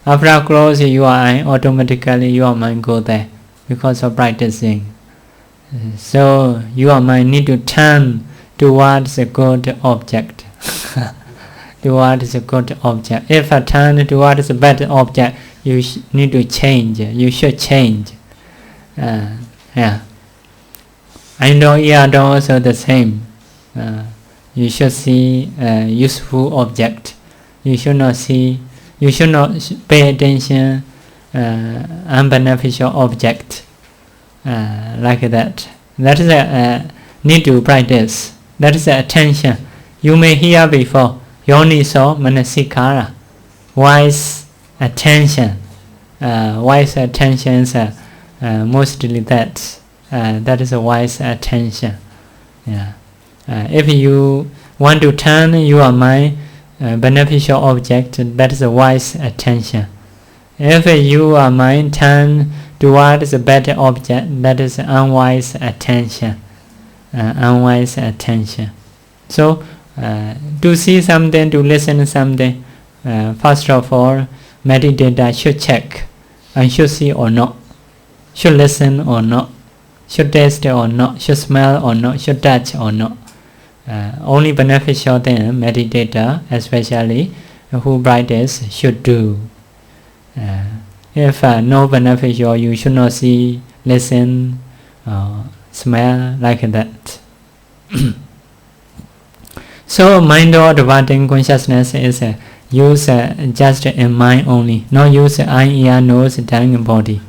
After close your eye, automatically your mind go there because of practicing. So your mind need to turn towards a good object. Towards a good object. If I turn towards a bad object, you need to change. You should change. Yeah. I know ear also the same. You should see a useful object. You should not see. You should not pay attention unbeneficial object. Like that. That is a need to practice. That is attention. You may hear before. Yoniso manasikara. Wise attention. Wise attention is mostly that. That is a wise attention. Yeah. If you want to turn your mind beneficial object, that is a wise attention. If your mind turn towards a better object, that is unwise attention. Unwise attention. So to see something, to listen to something, first of all, meditator should check and should see or not, should listen or not, should taste or not, should smell or not, should touch or not. Only beneficial thing meditator, especially who practice, should do. If no beneficial, you should not see, listen, smell, like that. So mind or advancing consciousness is use just in mind only, not use eye, ear, nose, tongue and body.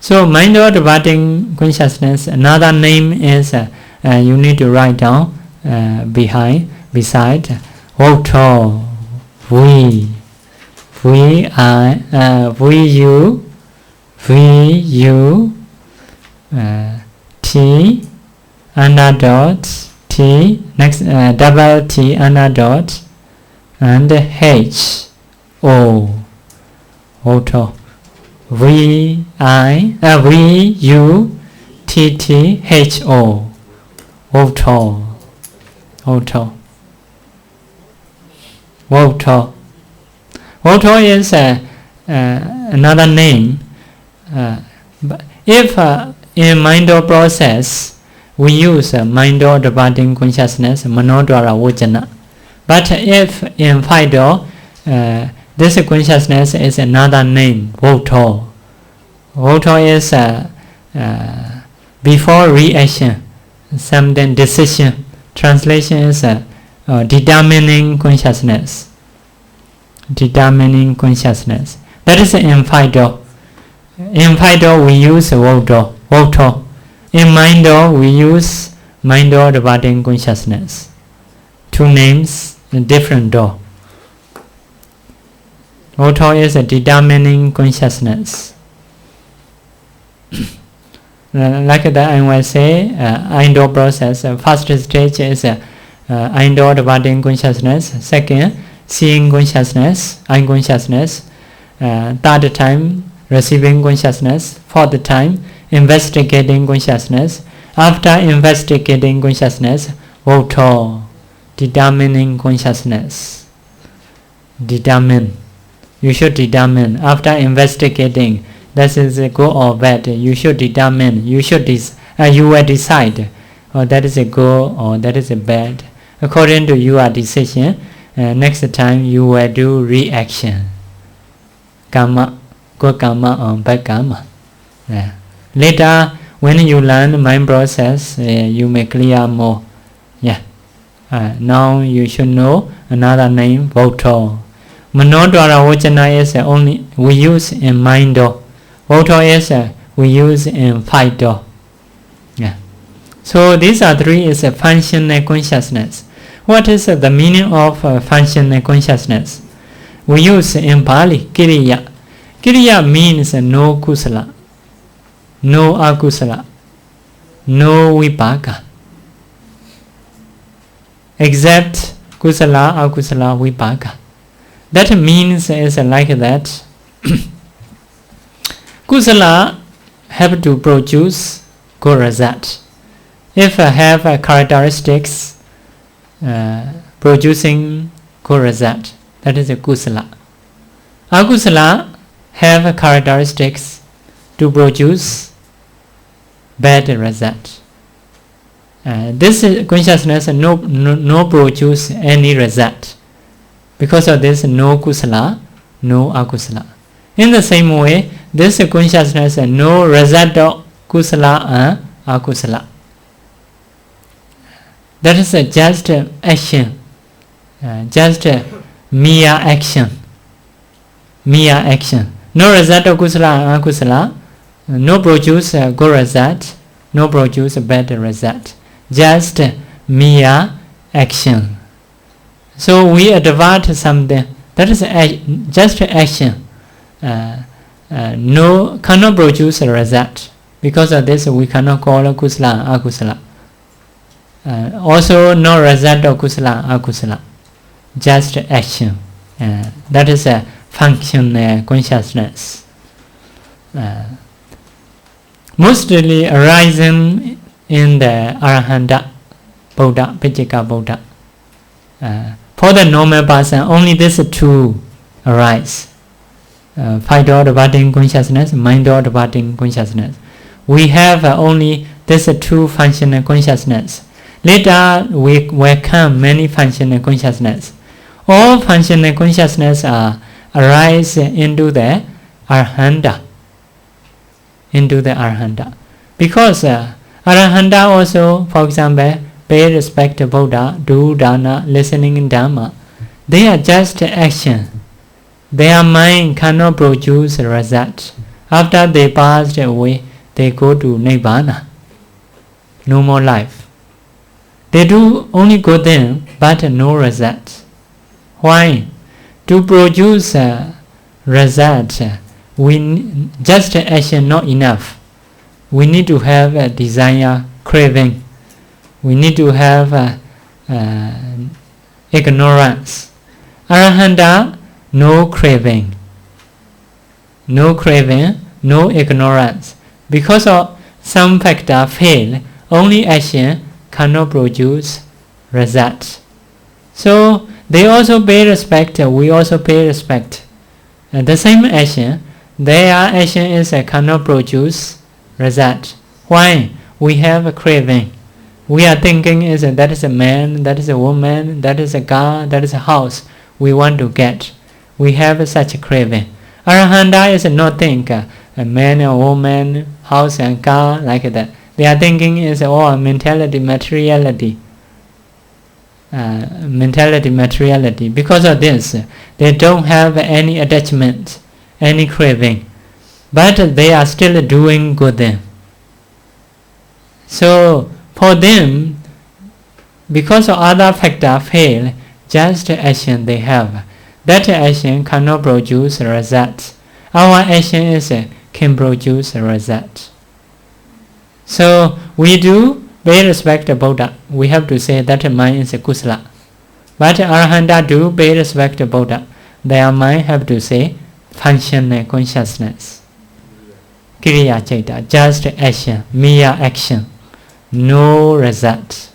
So mind or advancing consciousness, another name is you need to write down beside Voto, V U T under dot T, next double T under dot and H O. Voto. V U T T H O. Voto. Voto. Voto. Voto is another name. But if in mind or process we use mind or departing consciousness, manodwara vajana. But if in Phaidor, this consciousness is another name, Voto. Voto is before reaction, something decision. Translation is determining consciousness. determining consciousness. That is in Fido. In Fido we use Voto. In Mindo we use Mindo departing consciousness. Two names, different door. Voto is a determining consciousness. Like that I will say, Indo process. First stage is Indo departing consciousness. Second, seeing consciousness, unconsciousness. Third time, receiving consciousness. Fourth time, investigating consciousness. After investigating consciousness, Voto, determining consciousness. Determine. You should determine. After investigating, that is a good or bad. You should determine. You will decide. Or that is a good or that is a bad. According to your decision, next time you will do reaction. Karma, good karma or bad karma. Later, when you learn mind process, you may clear more. Now you should know another name, Voto. Manodwara Vajana is only we use in Mindo. Voto is we use in Fido. So these are three is a functional consciousness. What is the meaning of functional consciousness? We use in Pali, Kiriya. Kiriya means no kusala, no akusala, no vipaka. Except kusala, akusala, vipaka. That means is like that. Kusala have to produce good result. If I have characteristics producing good result, that is a kusala. Akusala have characteristics to produce bad result. This consciousness no produce any result. Because of this, no kusala, no akusala. In the same way, this consciousness no result of kusala and akusala. That is just action, just mere action. Mere action. No result of kusala and akusala, no produce good result, no produce bad result. Just mere action. So we advert something, that is just action. No, cannot produce a result. Because of this, we cannot call kusala and akusala. Also, no result of kusala and akusala. Just action. That is a functional consciousness. Mostly arising in the Arahanta Buddha, Pajika Buddha. For the normal person, only these two arise. Five-door departing consciousness, mind-door departing consciousness. We have only these two functional consciousness. Later, we will come many functional consciousness. All functional consciousness arise into the Arahanta. Into the Arahanta. Because Arahanta also, for example, pay respect to Buddha, do dana, listening in Dhamma. They are just action. Their mind cannot produce a result. After they passed away, they go to Nibbana. No more life. They do only good thing, but no result. Why? To produce a result, just action not enough. We need to have a desire, craving. We need to have ignorance. Arahanta, no craving. No craving, no ignorance. Because of some factor fail, only action cannot produce result. So they also pay respect, we also pay respect. The same action, their action is cannot produce result. Why? We have a craving. We are thinking that is a man, that is a woman, that is a car, that is a house we want to get. We have such a craving. Arahanta is not think a man, a woman, house and car like that. They are thinking is all mentality, materiality. mentality, materiality. Because of this, they don't have any attachment, any craving, but they are still doing good thing. So for them, because of other factor fail, just action they have. That action cannot produce results. Our action can produce a result. So we do pay respect to Buddha. We have to say that mind is a kusala. But Arahanta do pay respect to Buddha. Their mind have to say functional consciousness. Kriya Chaita, just action, mere action, no result.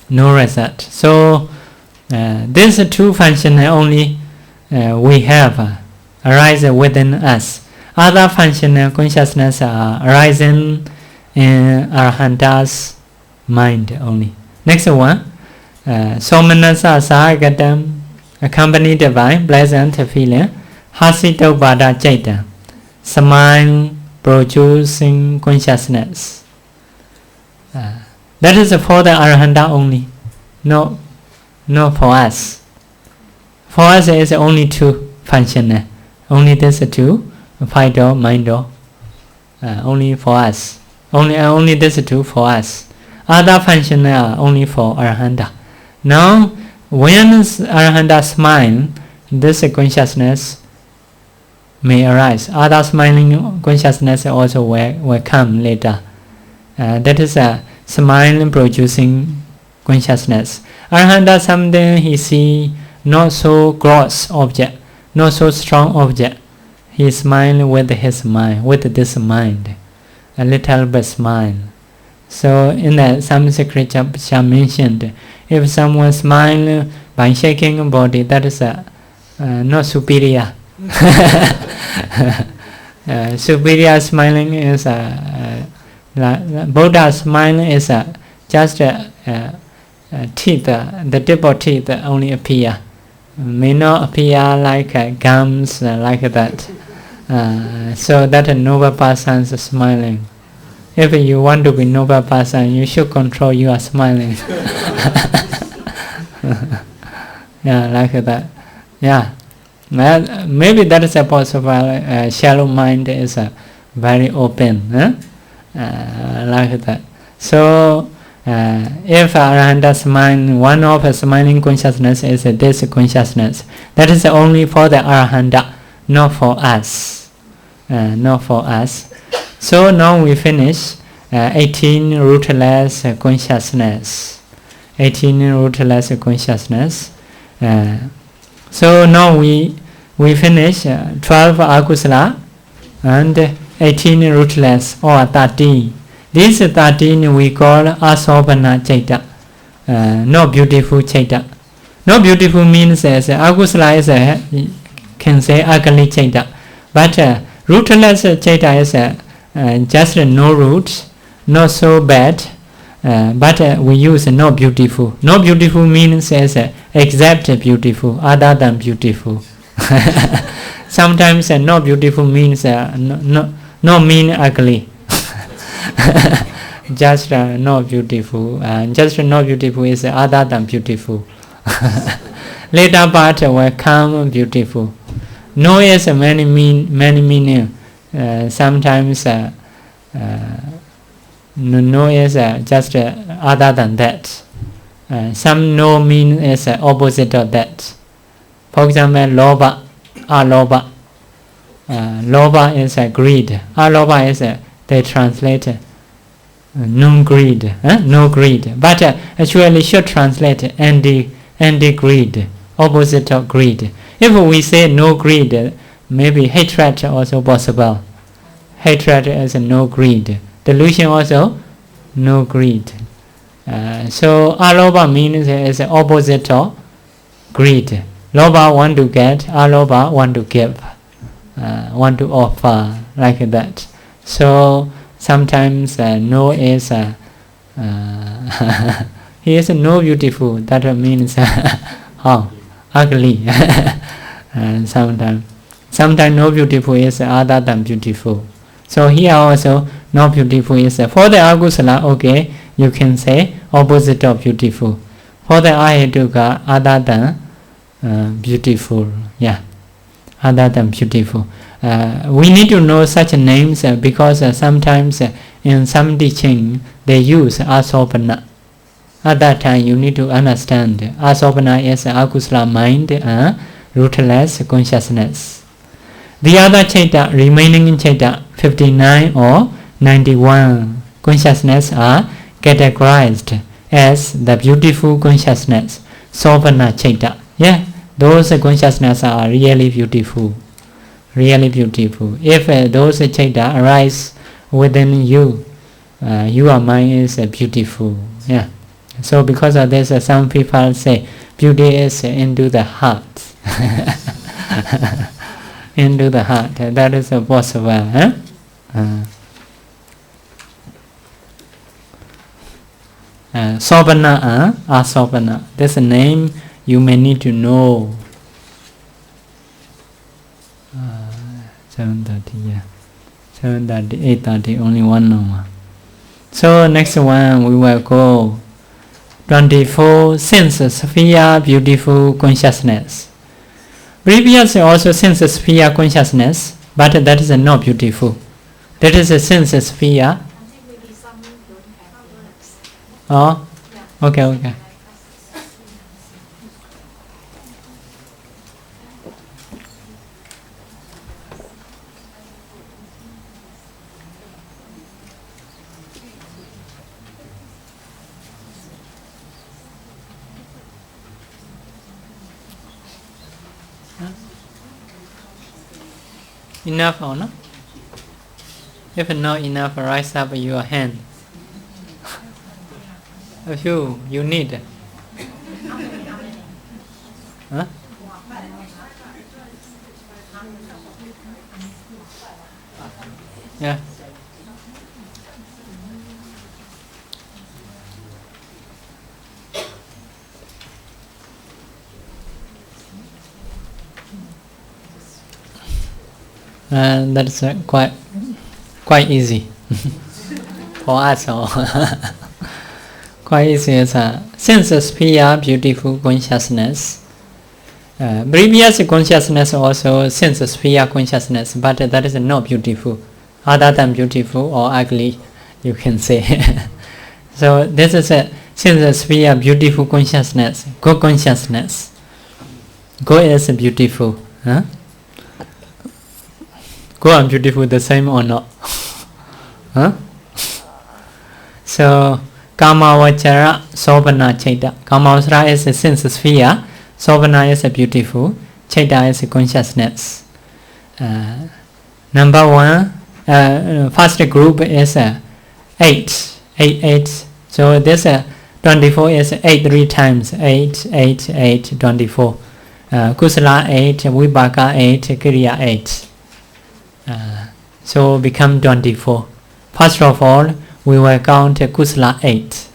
No result. So these two functions only we have arise within us. Other functional consciousness are arising in Arahanta's mind only. Next one, Somanasa Sagatam, accompanied by pleasant feeling, Hasitobada Chaita, smile producing consciousness. That is for the Arahanta only, no for us. For us is only two functional, only this two, fight or mind or, only for us, only this two for us. Other functional are only for Arahanta. Now, when Arahanta smile, this consciousness may arise. Other smiling consciousness also will come later. That is a smile producing consciousness. Arahanta, something he see not so gross object, not so strong object. He smile with his mind, with this mind, a little bit smile. So in that some scripture mentioned, if someone smile by shaking body, that is not superior. Superior smiling is Buddha smile is just teeth, the tip of teeth only appear, may not appear like gums like that. So that a noble person is smiling. If you want to be noble person, you should control your smiling. Yeah, like that. Yeah, maybe that is a possible. Shallow mind is very open, like that. So if Arahanta's mind, one of the smiling consciousness is this consciousness. That is only for the Arahanta, not for us. Not for us. So now we finish 18 rootless consciousness. 18 rootless consciousness. So now we finish 12 akusala and 18 rootless, or 13. These 13 we call asobana chaita, not beautiful chaita. Not beautiful means as akusala is can say ugly chaita, but rootless chaita is just no roots, not so bad, but we use not beautiful. Not beautiful means as except beautiful, other than beautiful. Sometimes not beautiful means not mean ugly. Just not beautiful. Just not beautiful is other than beautiful. Later part will come beautiful. No is many meaning. Sometimes no is just other than that. Some no mean is opposite of that. For example, loba, aloba. Loba is greed. Aloba is they translate no greed, no greed. But actually should translate anti-greed, opposite of greed. If we say no greed, maybe hatred also possible. Hatred is no greed. Delusion also no greed. So aloba means is opposite of greed. Loba want to get, aloba want to give, want to offer, like that. So sometimes no is he is no beautiful. That means ugly. And sometimes no beautiful is other than beautiful. So here also no beautiful is for the agusala. Okay, you can say opposite of beautiful. For the ahetuka, other than beautiful. Yeah, other than beautiful. We need to know such names because sometimes in some teaching they use asopana. At that time you need to understand asopana is akusala mind and rootless consciousness. The other chaita, remaining chaita, 59 or 91 consciousness are categorized as the beautiful consciousness, sopana chaita. Yeah, those consciousness are really beautiful. Really beautiful. If those chaita arise within you, your mind is beautiful. Yeah. So because of this, some people say beauty is into the heart. Into the heart. That is possible. Huh? Sopana, asopana. This name you may need to know. 7:30, yeah. 7:30, 8:30, only 1 hour. So next one we will go 24 sense sphere beautiful consciousness. Previous also sense sphere consciousness, but that is not beautiful. That is a sense sphere. Oh, okay. Enough or not? If not enough, raise up your hand. A few you need. Huh? Yeah. That's quite easy for us all. Quite easy as a sense sphere beautiful consciousness. Previous consciousness also sense sphere consciousness, but that is not beautiful. Other than beautiful or ugly, you can say. So this is a sense sphere beautiful consciousness, good consciousness. Good is beautiful. Huh? Good and beautiful the same or not? Huh? So Kamavachara Sopana Chaita. Kamavachara is a sense sphere, Sopana is a beautiful, Chaita is a consciousness. Number one, first group is 8. So this 24 is 8 3 times. 8, 24. Kusala 8, Vipaka 8, Kriya 8. So become 24. First of all, we will count Kusala 8.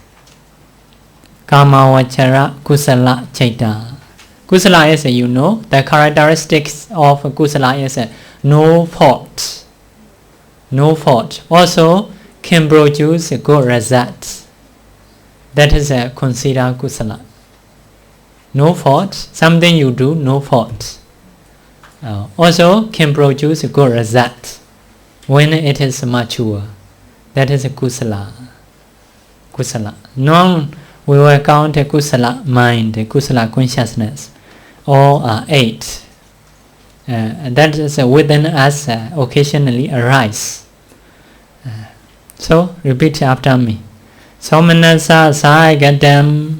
Kamavachara Kusala Chaita. Kusala is, you know, the characteristics of Kusala is no fault. No fault. Also can produce good results. That is considered Kusala. No fault. Something you do, no fault. Also can produce a good result when it is mature. That is a kusala. Now we will count a kusala mind, a kusala consciousness. All are 8. That is within us occasionally arise. So repeat after me. Somanasa Saigadam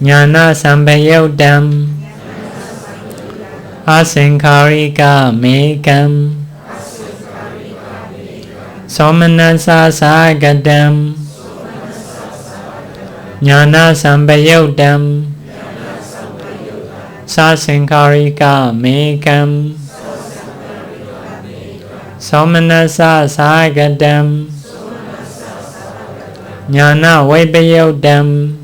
Jnana Sambhayodam Asinkarika Mekam Somanasa Sagadam Jnana Sambhayodam Sasinkarika Mekam Somanasa Sagadam Jnana Vipayodam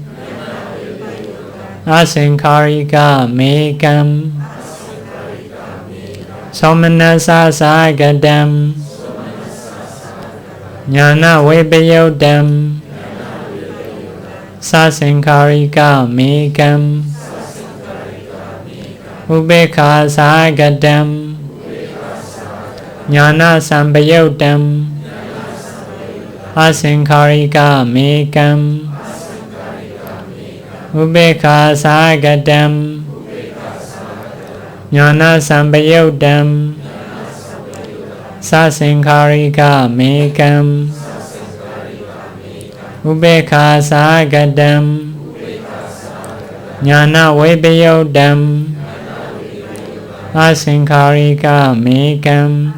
Asinkarika Mekam Somanasa Sagadam Jnana Vipayodam sa sankarika mekam ubekha sagadam jnana sampayodam asankarika mekam ubekha sagadam jnana sampayodam sa sankarika mekam ubekha sagadam jnana vipayodam asankarika mekam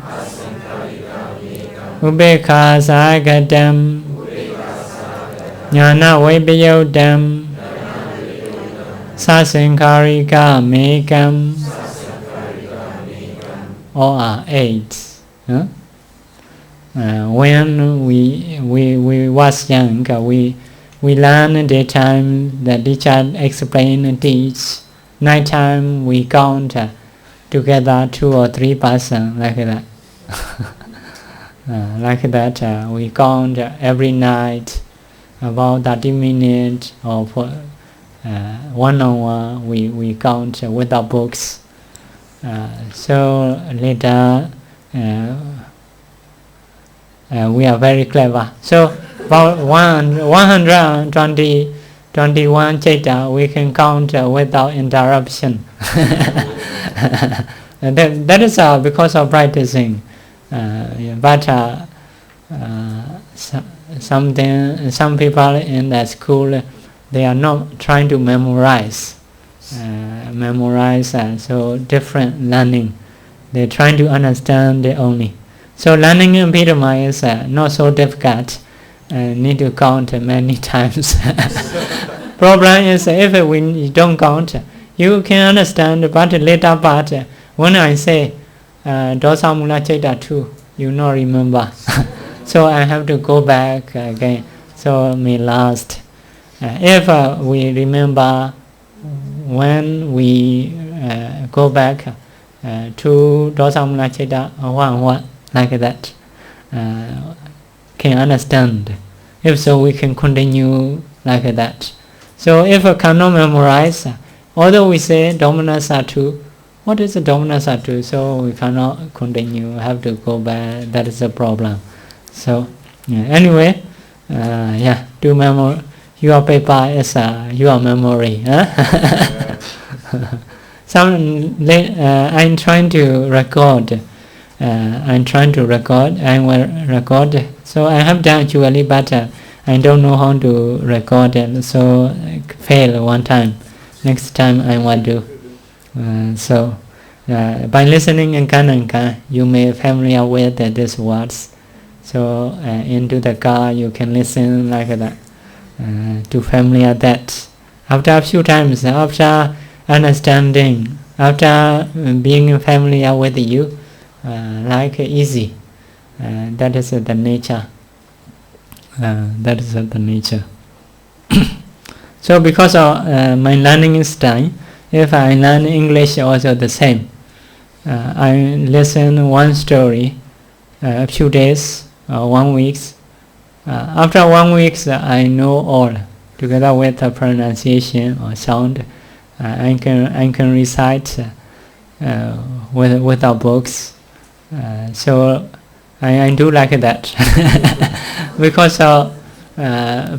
ubekha sagadam jnana vipayodam sa sankarika mekam. All are aids. Huh? When we was young, we learn daytime, the teacher explain and teach. Nighttime we count together 2 or 3 person like that. Like that we count every night about 30 minutes or for 1 hour we count with our books. So later we are very clever. So about 121 chaita we can count without interruption. That is because of practicing. But some people in the school, they are not trying to memorize. So different learning. They're trying to understand it only. So learning in Abhidhamma is not so difficult. Need to count many times. Problem is if we don't count, you can understand, but later part, when I say dosa mula chaita 2, you not remember. So I have to go back again. So may last. If we remember when we go back to dosa mula chaita 1 like that, can understand. If so, we can continue like that. So if I cannot memorize, although we say Domina Satu, what is the Domina Satu? So we cannot continue, have to go back. That is the problem. So anyway, to memory, your paper is your memory. I'm trying to record. I will record. So I have done actually, but I don't know how to record it. So fail one time. Next time I will do. So by listening in Kananka, you may familiar with these words. So into the car you can listen like that. To familiar that. After a few times, after understanding, after being familiar with you, like easy. That is the nature. That is the nature. So because of my learning style, if I learn English also the same. I listen one story a few days or 1 week. After 1 week I know all together with the pronunciation or sound. I can recite with our books. So I do like that because of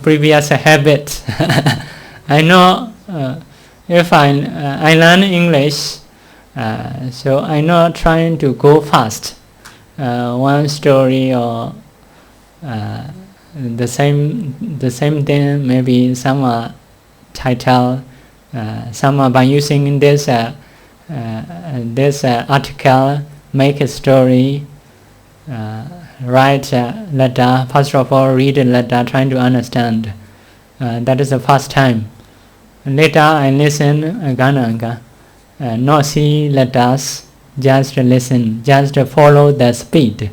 previous habit. I know if I learn English, so I'm not trying to go fast. One story or the same thing, maybe some title, some by using this article, make a story, write a letter. First of all, read a letter, trying to understand. That is the first time. Later I listen Gananga, not see letters, just listen, just follow the speed.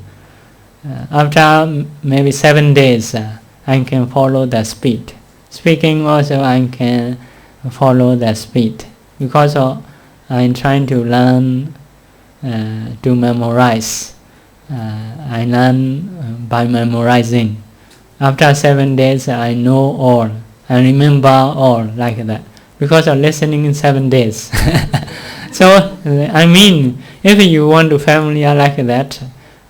After maybe 7 days, I can follow the speed. Speaking also I can follow the speed because I'm trying to learn to memorize. I learn by memorizing. After 7 days I know all. and remember all like that, because of listening in 7 days. So I mean, if you want to familiar like that,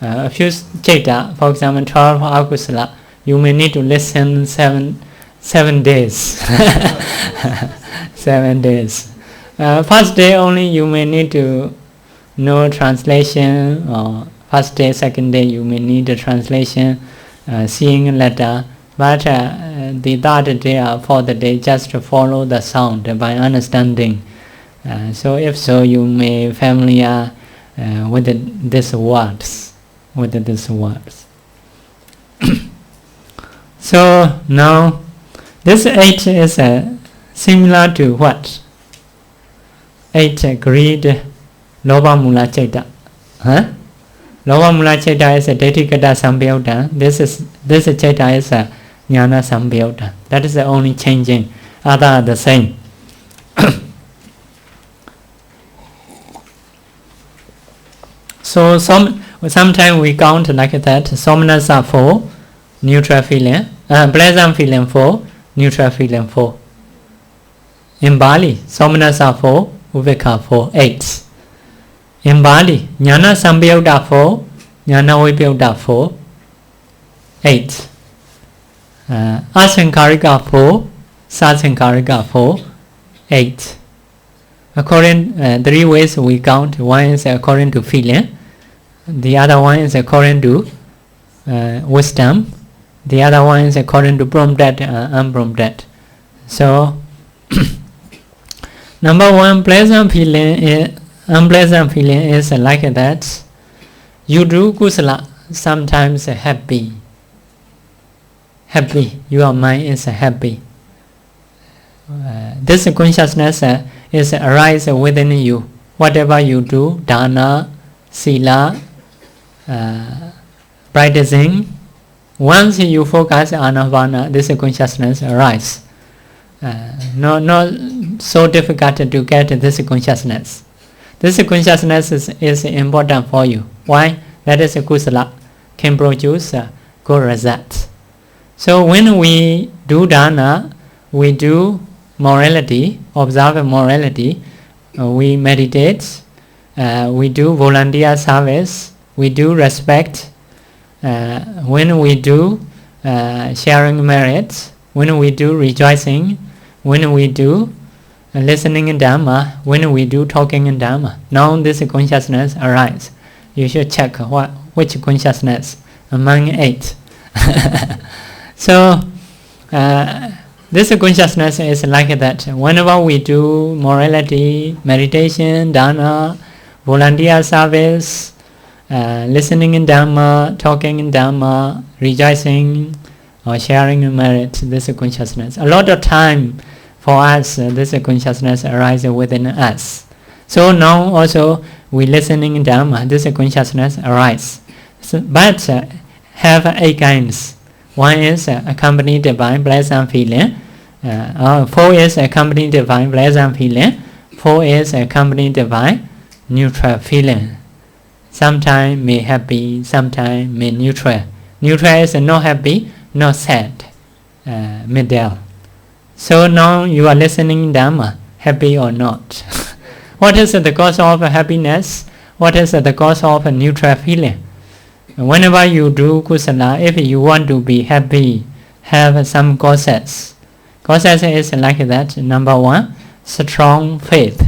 a few chaita, for example 12 akusala, you may need to listen 7 days. 7 days. First day only you may need to know translation, or first day, second day you may need a translation, seeing a letter, but the third day or fourth day just to follow the sound by understanding. So if so, you may familiar with these words, So now this 8 is similar to what? 8 greed, loba mula chaita. Loba mula chaita is a detikata sambhyauta. This chaita is a jnana sambhyauta. That is the only changing. Other are the same. So sometimes we count like that. Somnasa 4, neutral feeling. Pleasant feeling 4, neutral feeling 4. In Bali, somnasa 4, ubekha 4, 8. In Bali, jnana sambhyauta 4, jnana vipyauta 4, 8. Asankarika 4, sasankarika 4, 8. According 3 ways we count. One is according to feeling, the other one is according to wisdom, the other one is according to prompted and unprompted. So number 1, unpleasant feeling is like that. You do kusala, sometimes happy, your mind is happy. This consciousness is arise within you. Whatever you do, dana, sila, practicing, once you focus on anapana, this consciousness arise. Not so difficult to get this consciousness. This consciousness is important for you. Why? That is a kusala, can produce good results. So when we do dana, we do morality, observe morality, we meditate, we do volunteer service, we do respect, when we do sharing merits, when we do rejoicing, when we do listening in Dhamma, when we do talking in Dhamma. Now this consciousness arises. You should check which consciousness among 8. So this consciousness is like that. Whenever we do morality, meditation, dana, volunteer service, listening in Dhamma, talking in Dhamma, rejoicing or sharing in merit, this consciousness. A lot of time for us, this consciousness arises within us. So now also we listening in Dhamma, this consciousness arises. So, but have 8 kinds. 1 is accompanied by pleasant feeling. 4 is accompanied by pleasant feeling. 4 is accompanied by neutral feeling. Sometimes may happy, sometimes may neutral. Neutral is not happy, not sad, middle. So now you are listening Dhamma, happy or not. What is the cause of happiness? What is the cause of a neutral feeling? Whenever you do kusala, if you want to be happy, have some causes. Causes is like that. Number 1, strong faith.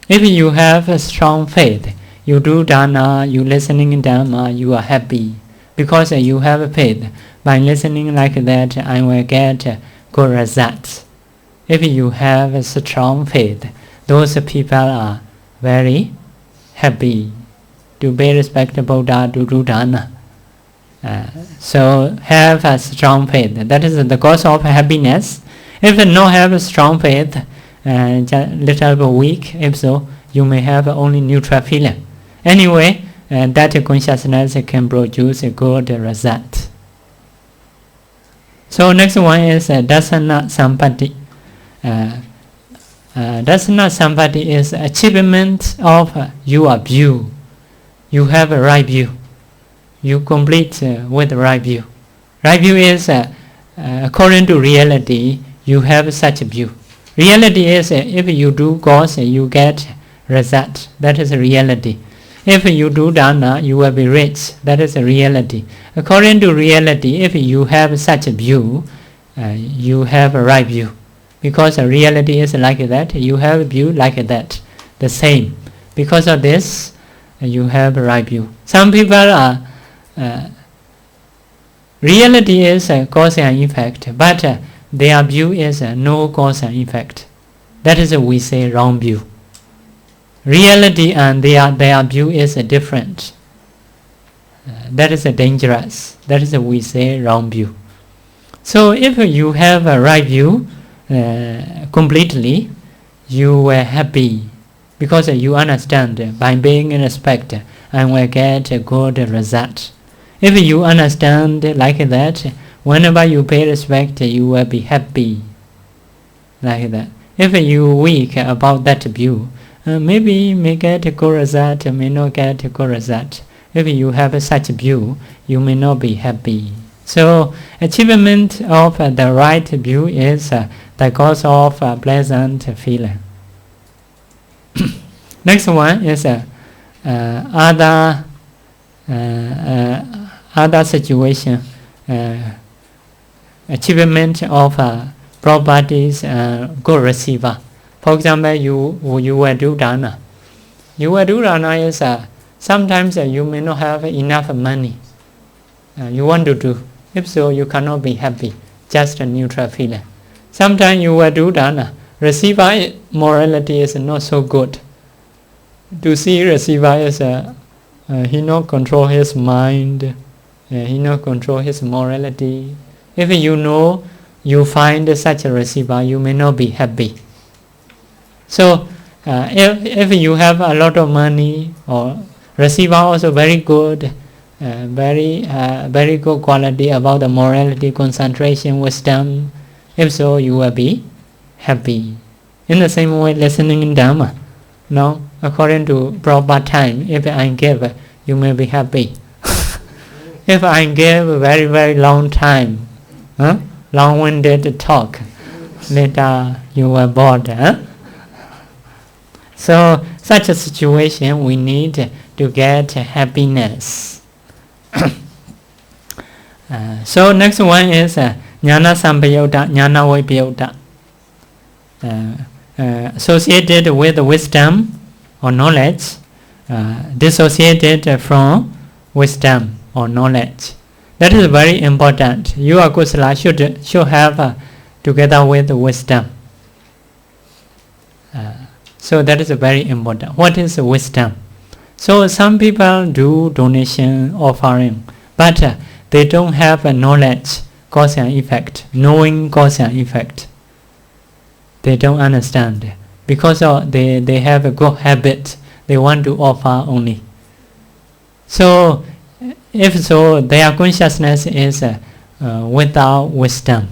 If you have a strong faith, you do dana, you listening in Dhamma, you are happy. Because you have faith. By listening like that, I will get good results. If you have a strong faith, those people are very happy. To be respect Buddha, to do dana. So have a strong faith. That is the cause of happiness. If you not have a strong faith, just little bit weak, if so, you may have only neutral feeling. Anyway, that consciousness can produce a good result. So next one is dasana sampati. Dasana sampati is achievement of your view. You have a right view. You complete with right view. Right view is according to reality, you have such a view. Reality is if you do cause, you get result. That is reality. If you do dana, you will be rich. That is reality. According to reality, if you have such a view, you have a right view. Because reality is like that, you have a view like that. The same. Because of this, you have a right view. Some people are reality is cause and effect, but their view is no cause and effect. That is we say wrong view. Reality and their view is different. That is dangerous. That is we say wrong view. So if you have a right view completely, you are happy because you understand by being in respect and will get a good result. If you understand like that, whenever you pay respect, you will be happy like that. If you weak about that view, maybe may get a good result, may not get a good result. If you have such a view, you may not be happy. So achievement of the right view is the cause of pleasant feeling. Next one is other situation, achievement of properties, good receiver. For example, you will do dana. You will do dana is sometimes you may not have enough money. You want to do. If so, you cannot be happy. Just a neutral feeling. Sometimes you will do dana. Receiver morality is not so good. To see receiver is he not control his mind. He not control his morality. If you know you find such a receiver, you may not be happy. So if you have a lot of money or receiver also very good, very good quality about the morality, concentration, wisdom, if so, you will be happy. In the same way, listening in Dhamma. No, according to proper time, if I give, you may be happy. If I give a very, very long time, long-winded talk, later you were bored. So, such a situation, we need to get happiness. So, next one is Jnana Sampayutta, Jnana Vipayutta. Associated with wisdom or knowledge, dissociated from wisdom or knowledge. That is very important. Your kusala should have together with wisdom. So that is very important. What is wisdom? So some people do donation offering, but they don't have a knowledge, cause and effect, knowing cause and effect. They don't understand because they have a good habit. They want to offer only. So if so, their consciousness is without wisdom.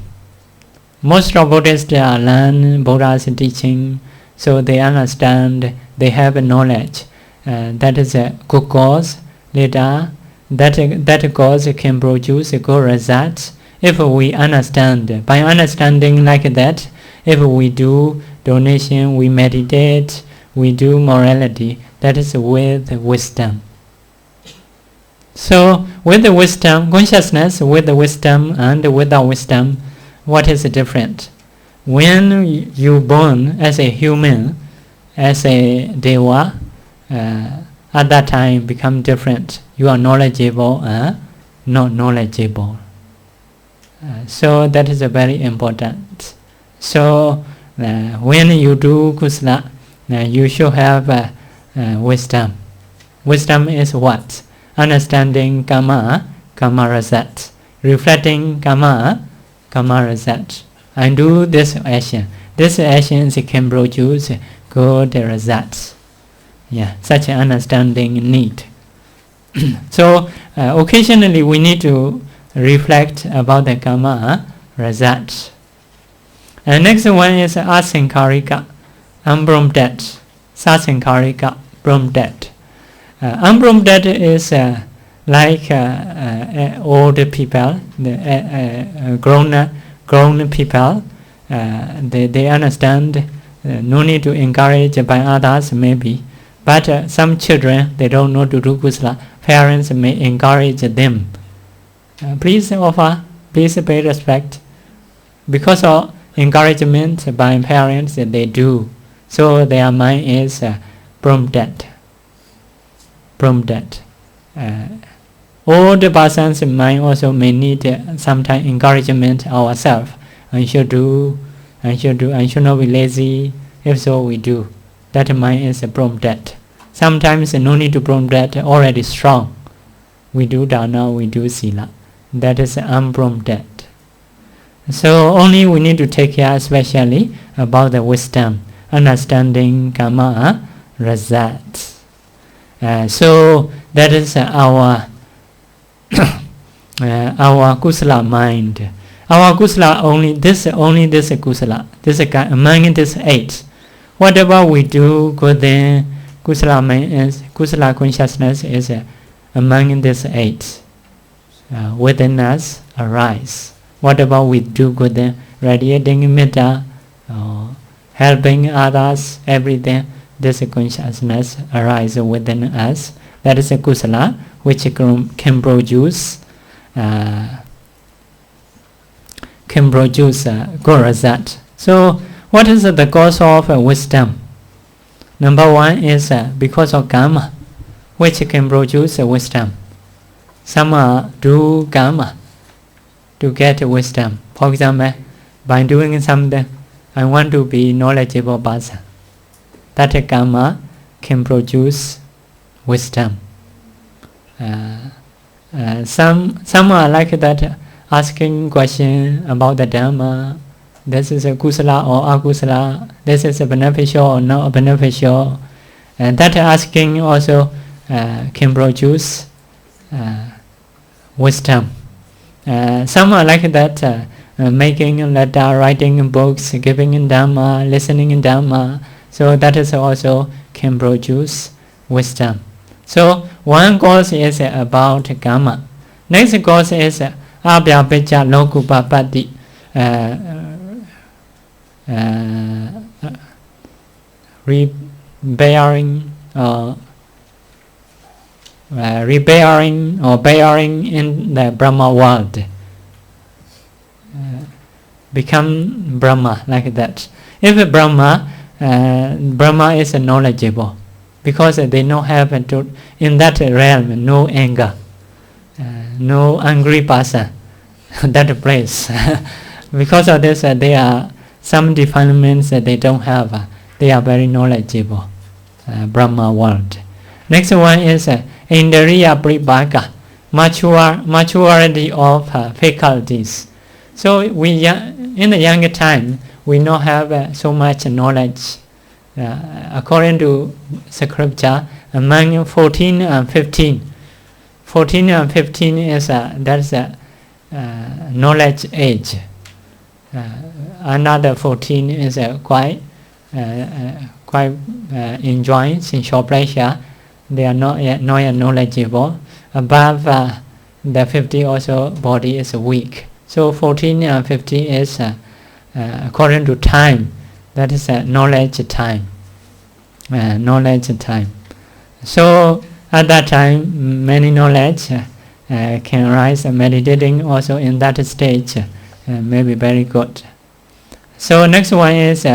Most of Buddhists learn Buddha's teaching, so they understand, they have a knowledge. That is a good cause. Later, that cause can produce a good result if we understand. By understanding like that, if we do donation, we meditate, we do morality, that is with wisdom. So, with the wisdom, consciousness, with the wisdom and without wisdom, what is different? When you born as a human, as a deva, at that time become different. You are knowledgeable and not knowledgeable. So that is very important. So when you do kusala, you should have wisdom. Wisdom is what? Understanding karma, karma result. Reflecting karma, karma result. And do this action. This action can produce good results. Yeah, such an understanding need. So occasionally we need to reflect about the karma results. And next one is asankarika, unprompted. Sasankarika, prompted. Unprompted is like old people, the grown people, they understand. No need to encourage by others, maybe. But some children, they don't know to do kusala. Parents may encourage them. Please offer, please pay respect. Because of encouragement by parents, they do. So their mind is prompted. All the person's mind also may need sometimes encouragement ourselves. I should do, I should not be lazy. If so, we do. That mind is prompted. Sometimes no need to prompt, already strong. We do dana, we do sila. That is unprompted. So only we need to take care especially about the wisdom, understanding karma results. So that is our our kusala mind. Our kusala only this kusala. This among this 8. Whatever we do, good then kusala mind is kusala consciousness is among this 8. Within us arise. Whatever we do, good then radiating metta, helping others, everything. This consciousness arises within us. That is a kusala which can produce good result. So what is the cause of wisdom? Number 1 is because of karma, which can produce wisdom. Some do karma to get wisdom. For example, by doing something, I want to be knowledgeable person. That karma can produce wisdom. Some are like that, asking question about the Dhamma. This is a kusala or akusala. This is a beneficial or not beneficial. And that asking also can produce wisdom. Some are like that, making a letter, writing books, giving in Dhamma, listening in Dhamma. So that is also can produce wisdom. So one cause is about karma. Next cause is abhyapecha lokupapati, rebelling or bearing in the Brahma world. Become Brahma like that. If Brahma is knowledgeable, because they don't have in that realm no anger, no angry person that place. Because of this, there are some defilements that they don't have. They are very knowledgeable. Brahma world. Next one is Indriya Pribhaka, maturity of faculties. So in the younger time, we don't have so much knowledge. According to scripture, among 14 and 15. 14 and 15 is that's knowledge age. Another 14 is quite enjoying sensual pleasure. They are not yet knowledgeable. Above the 50 also, body is weak. So 14 and 15 is according to time. That is knowledge time. Knowledge time. So at that time, many knowledge can rise. Meditating also in that stage may be very good. So next one is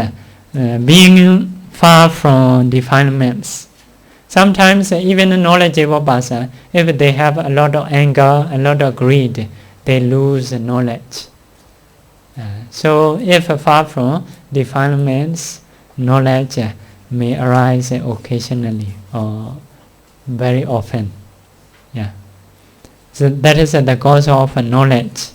being far from defilements. Sometimes even a knowledgeable person, if they have a lot of anger, a lot of greed, they lose knowledge. So if far from defilements, knowledge may arise occasionally or very often. So that is the cause of knowledge.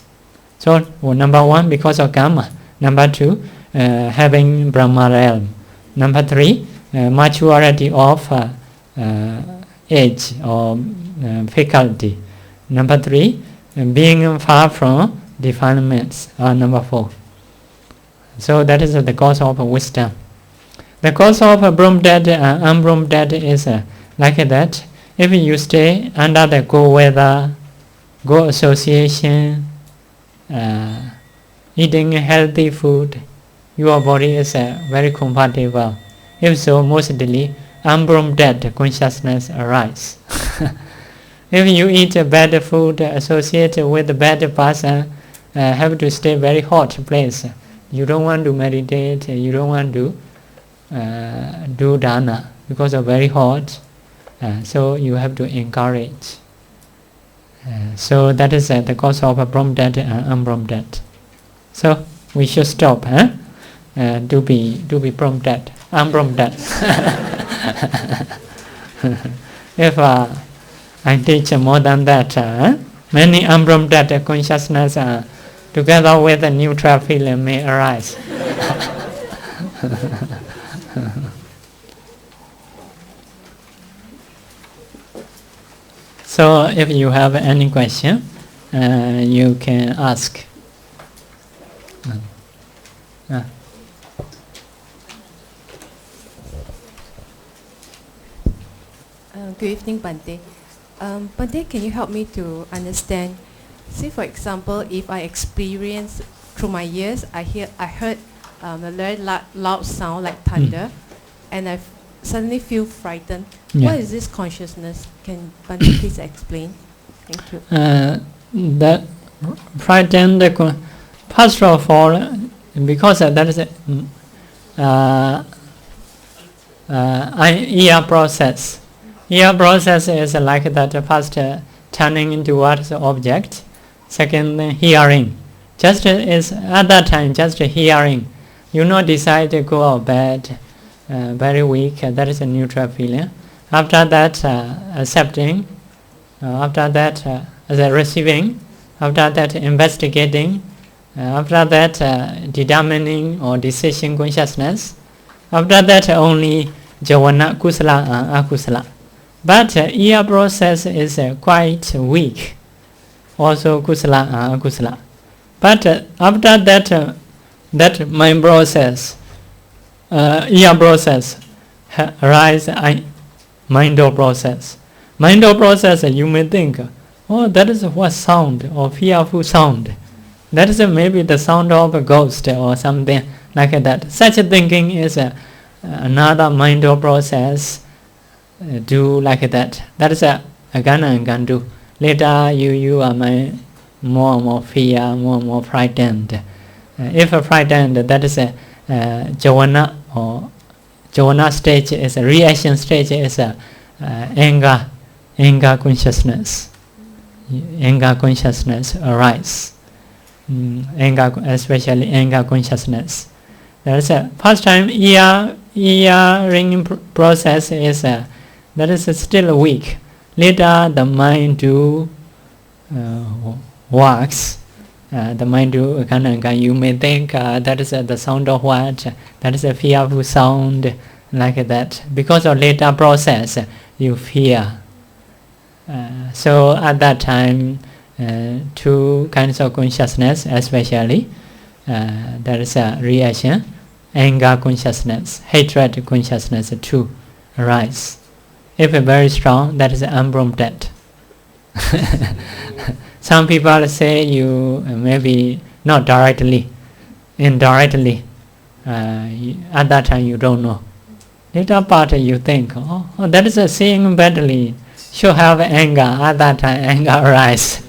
So number 1, because of karma. Number 2, having Brahma realm. Number 3, maturity of age or faculty. Number 3, being far from defilements. Number 4. So that is the cause of wisdom. The cause of prompted and unprompted is like that. If you stay under the good weather, good association, eating healthy food, your body is very compatible. If so, mostly unprompted consciousness arises. If you eat bad food associated with a bad person, have to stay very hot place. You don't want to meditate, you don't want to do dana because of very hot. So you have to encourage. So that is the cause of prompted and unprompted. So we should stop, to be prompted, unprompted. If I teach more than that, many unprompted consciousness together with a neutral feeling may arise. So if you have any question, you can ask. Good evening, Bante. Bante, can you help me to understand? Say, for example, if I experience through my ears, I heard a very loud sound like thunder, and I suddenly feel frightened. Yeah. What is this consciousness? Can Bante please explain? Thank you. That frightened, first of all, because that is ear process. Ear process is like that first turning into what's object. Second, hearing. Just is at that time just hearing. You not decide to go out bed, very weak. That is a neutral feeling. After that, accepting. After that, receiving. After that, investigating. After that, determining or decision consciousness. After that, only javana, kusala and akusala. But ear process is quite weak. Also kusala and akusala. But after that, that mind process, ear process, arise mind process. Mind process, you may think, oh, that is what sound or fearful sound. That is maybe the sound of a ghost or something like that. Such thinking is another mind process. Do like that. That is a gana and gandu. Later you are more and more fear, more and more frightened. If frightened, that is a javana or javana stage is a reaction stage is a anger consciousness. Anger consciousness arise. Anger, especially anger consciousness. There is a first time earring process is that is still weak. Later the mind do works. The mind do you may think that is the sound of what? That is a fearful sound like that. Because of later process, you fear. So at that time, two kinds of consciousness, especially there is a reaction, anger consciousness, hatred consciousness too arise. If very strong, that is unprompted. Some people say you maybe not directly, indirectly. At that time you don't know. Later part you think, oh that is a seeing badly. Should have anger. At that time anger arise.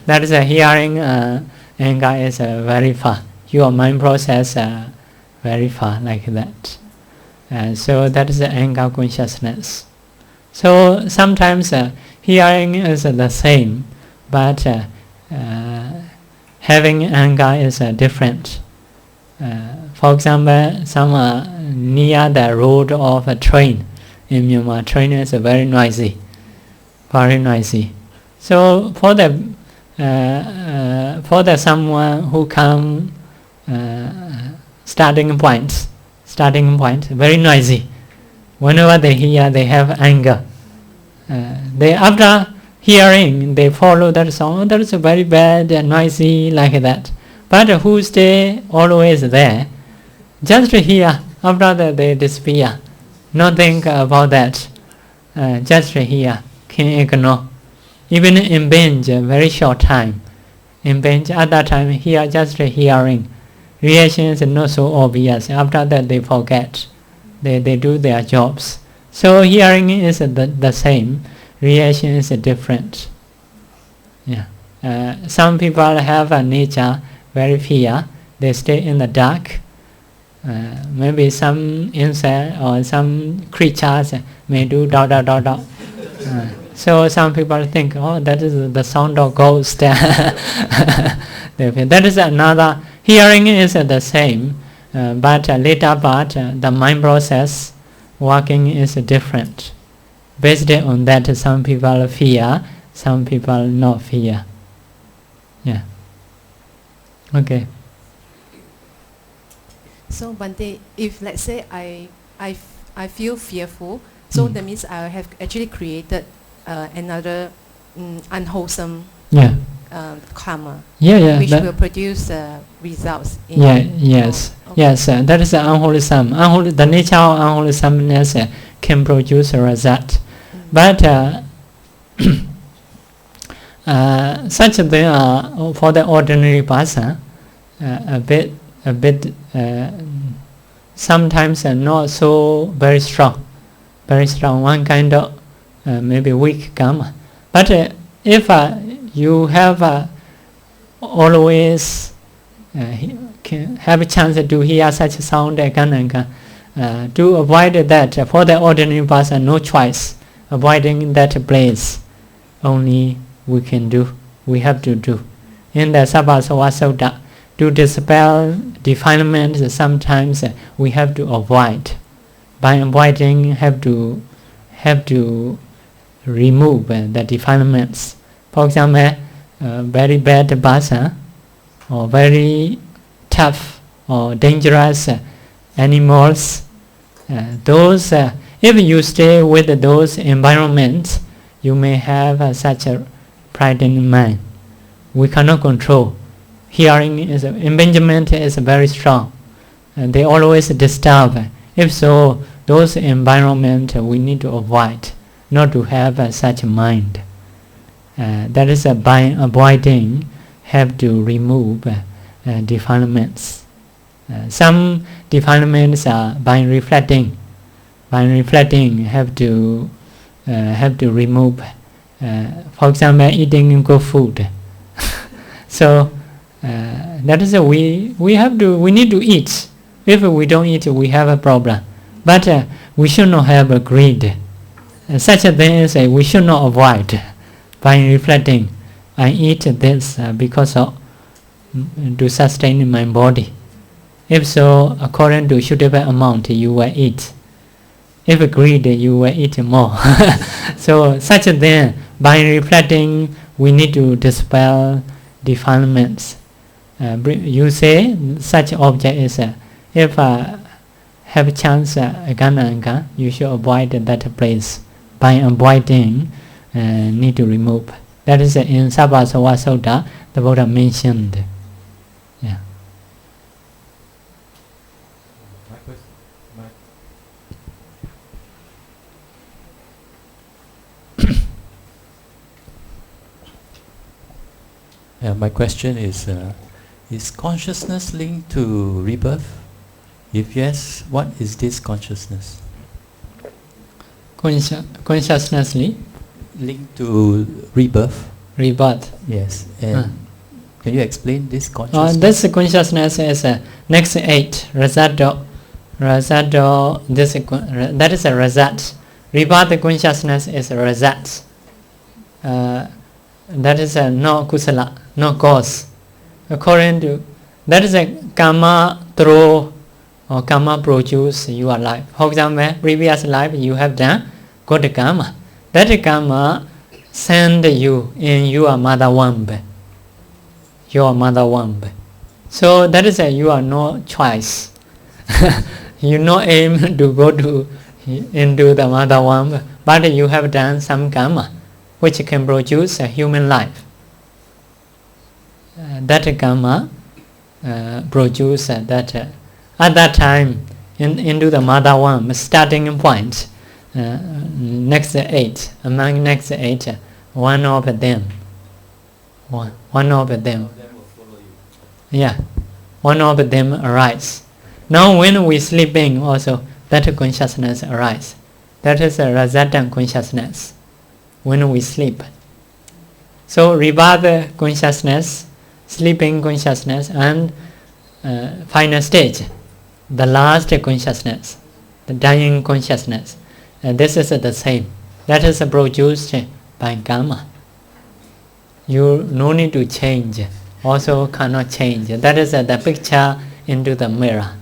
That is a hearing. Anger is very far. Your mind process very far like that. So that is the anger consciousness. So sometimes hearing is the same, but having anger is different. For example, some near the road of a train in Myanmar. Train is very noisy, very noisy. So for the someone who come starting point, very noisy. Whenever they hear, they have anger. They after hearing, they follow that song. That is very bad and noisy like that. But who stay always there, just hear. After that, they disappear. Not think about that. Just hear. can ignore. Even in binge, very short time. In binge, at that time, here just hearing. Reaction is not so obvious. After that, they forget. They do their jobs. So hearing is the same. Reaction is different. Yeah. Some people have a nature very fear. They stay in the dark. Maybe some insect or some creatures may do dot dot dot dot. So some people think, oh, that is the sound of ghost. That is another. Hearing is the same, but later part, the mind process working is different. Based on that, some people fear, some people not fear. Yeah. Okay. So Bante, if let's say I feel fearful, so that means I have actually created another unwholesome karma, which will produce results. Yes. That is unwholesome. The nature of unwholesomeness can produce a result, but such a thing for the ordinary person a bit sometimes not so very strong. One kind of maybe weak karma. But if you have always can have a chance to hear such a sound again and again, to avoid that, for the ordinary person, no choice. Avoiding that place, only we have to do. In the Sabhasava Sutta, to dispel defilements, sometimes we have to avoid. By avoiding, have to remove the defilements. For example, very bad person or very tough or dangerous animals. Those, if you stay with those environments, you may have such a pride in mind. We cannot control. Hearing is impingement is very strong, and they always disturb. If so, those environment we need to avoid, not to have such mind. That is by avoiding, have to remove defilements. Some defilements are by reflecting. By reflecting, have to remove. For example, eating good food. So that is we need to eat. If we don't eat, we have a problem. But we should not have a greed. Such a thing is we should not avoid. By reflecting, I eat this because of to sustain my body. If so, according to suitable amount, you will eat. If greed, you will eat more. So such a thing, by reflecting, we need to dispel defilements. You say such object is if have a chance again and again, you should avoid that place. By avoiding, need to remove. That is in Sabhasava Sutta, the Buddha mentioned. Yeah. My question is consciousness linked to rebirth? If yes, what is this consciousness? Consciously linked to rebirth? Rebirth. Yes. And can you explain this consciousness? This consciousness is next 8. Rasado. That is a result. Rebirth consciousness is a result. That is no kusala, no cause. According to that is a karma throw or karma produce your life. For example, previous life you have done good karma. That karma send you in your mother womb. Your mother womb. So that is you are no choice. You no aim to go into the mother womb, but you have done some karma which can produce a human life. That karma produce that at that time into the mother womb, starting point, next 8, among next 8, one of them, one of them, yeah, one of them arise. Now when we sleeping also, that consciousness arise. That is a Rajatan consciousness when we sleep. So rebirth consciousness, sleeping consciousness, and final stage, the last consciousness, the dying consciousness. And this is the same. That is produced by karma. You no need to change, also cannot change. That is the picture into the mirror.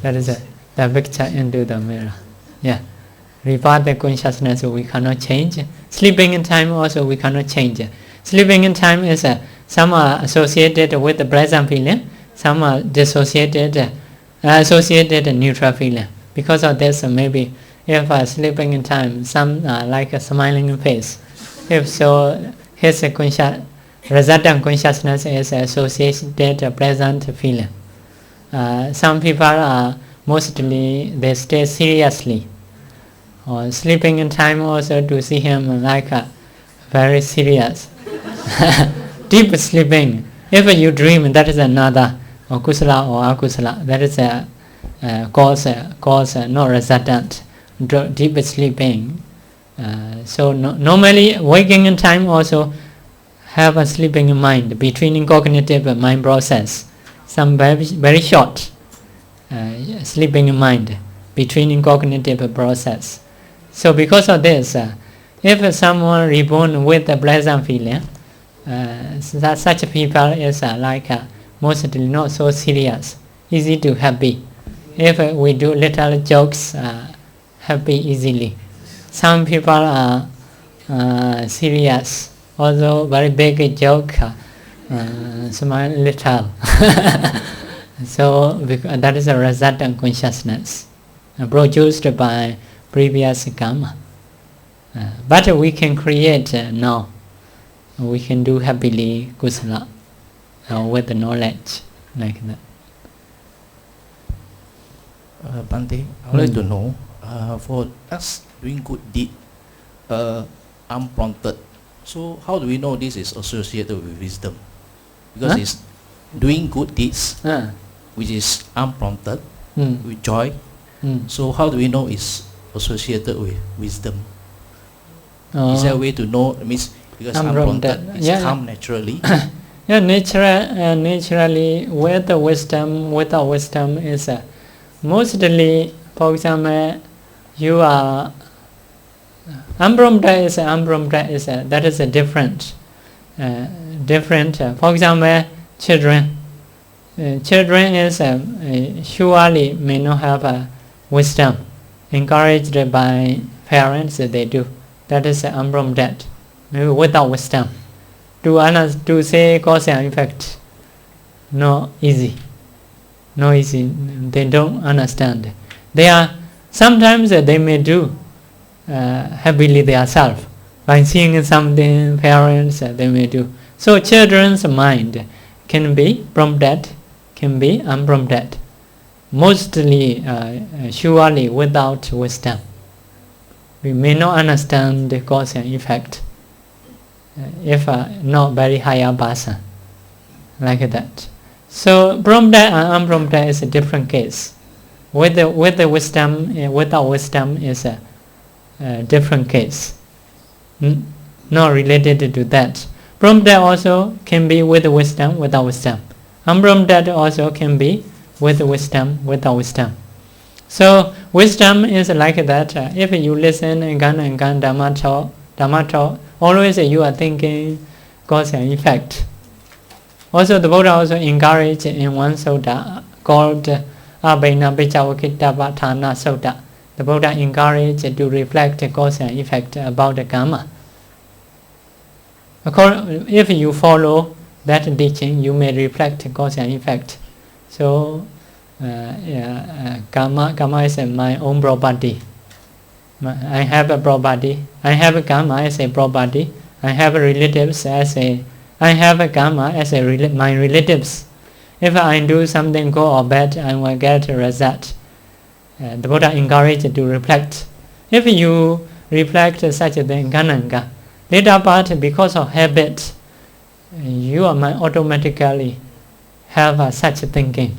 That is the picture into the mirror. Yeah. Rebirth consciousness we cannot change. Sleeping in time also we cannot change. Sleeping in time is some are associated with the present feeling, some are dissociated, associated neutral feeling. Because of this, maybe if sleeping in time, some like a smiling face. If so, his resultant consciousness is associated present feeling. Some people are mostly they stay seriously. Or sleeping in time also to see him like very serious. Deep sleeping. If you dream, that is another, or kusala or akusala. That is a cause, not resultant. Deep sleeping. So normally waking in time also have a sleeping mind between cognitive mind process. Some very short sleeping mind between cognitive process. So because of this, if someone reborn with a pleasant feeling, such people is mostly not so serious, easy to happy. If we do little jokes, happy easily. Some people are serious, although very big joke, smile little. So that is a resultant consciousness produced by previous karma. But we can create now. We can do happily kusala with the knowledge like that. Bante, I would like to know, for us doing good deed, unprompted, so how do we know this is associated with wisdom? Because it's doing good deeds, which is unprompted, with joy. So how do we know it's associated with wisdom? Is there a way to know? It means because unprompted, it's come naturally. Yeah, naturally, with the wisdom, without wisdom is mostly, for example, you are unprompted is that is a different. For example, children is surely may not have wisdom. Encouraged by parents, they do. That is unprompted, maybe without wisdom. To say cause and effect, no easy. They don't understand. They are sometimes they may do happily themselves by seeing something. Parents they may do. So children's mind can be prompted, can be unprompted. Mostly, surely without wisdom. We may not understand the cause and effect if not very higher person, like that. So prompted and unprompted is a different case. With the wisdom, without wisdom is a different case. Not related to that. Prompted also can be with wisdom, without wisdom. Unprompted also can be with wisdom, without wisdom. So wisdom is like that. If you listen and Dhamma talk, always you are thinking cause and effect. Also the Buddha also encouraged in one sutta called Abhidhamma Thana Sutta. The Buddha encouraged to reflect cause and effect about the karma. If you follow that teaching, you may reflect cause and effect. So karma is my own property. I have a property. I have a karma as a property. I have relatives as a. I have a karma as my relatives. If I do something good or bad, I will get a result. The Buddha encouraged to reflect. If you reflect such a thing, Gananga, later part, because of habit, you might automatically have such thinking,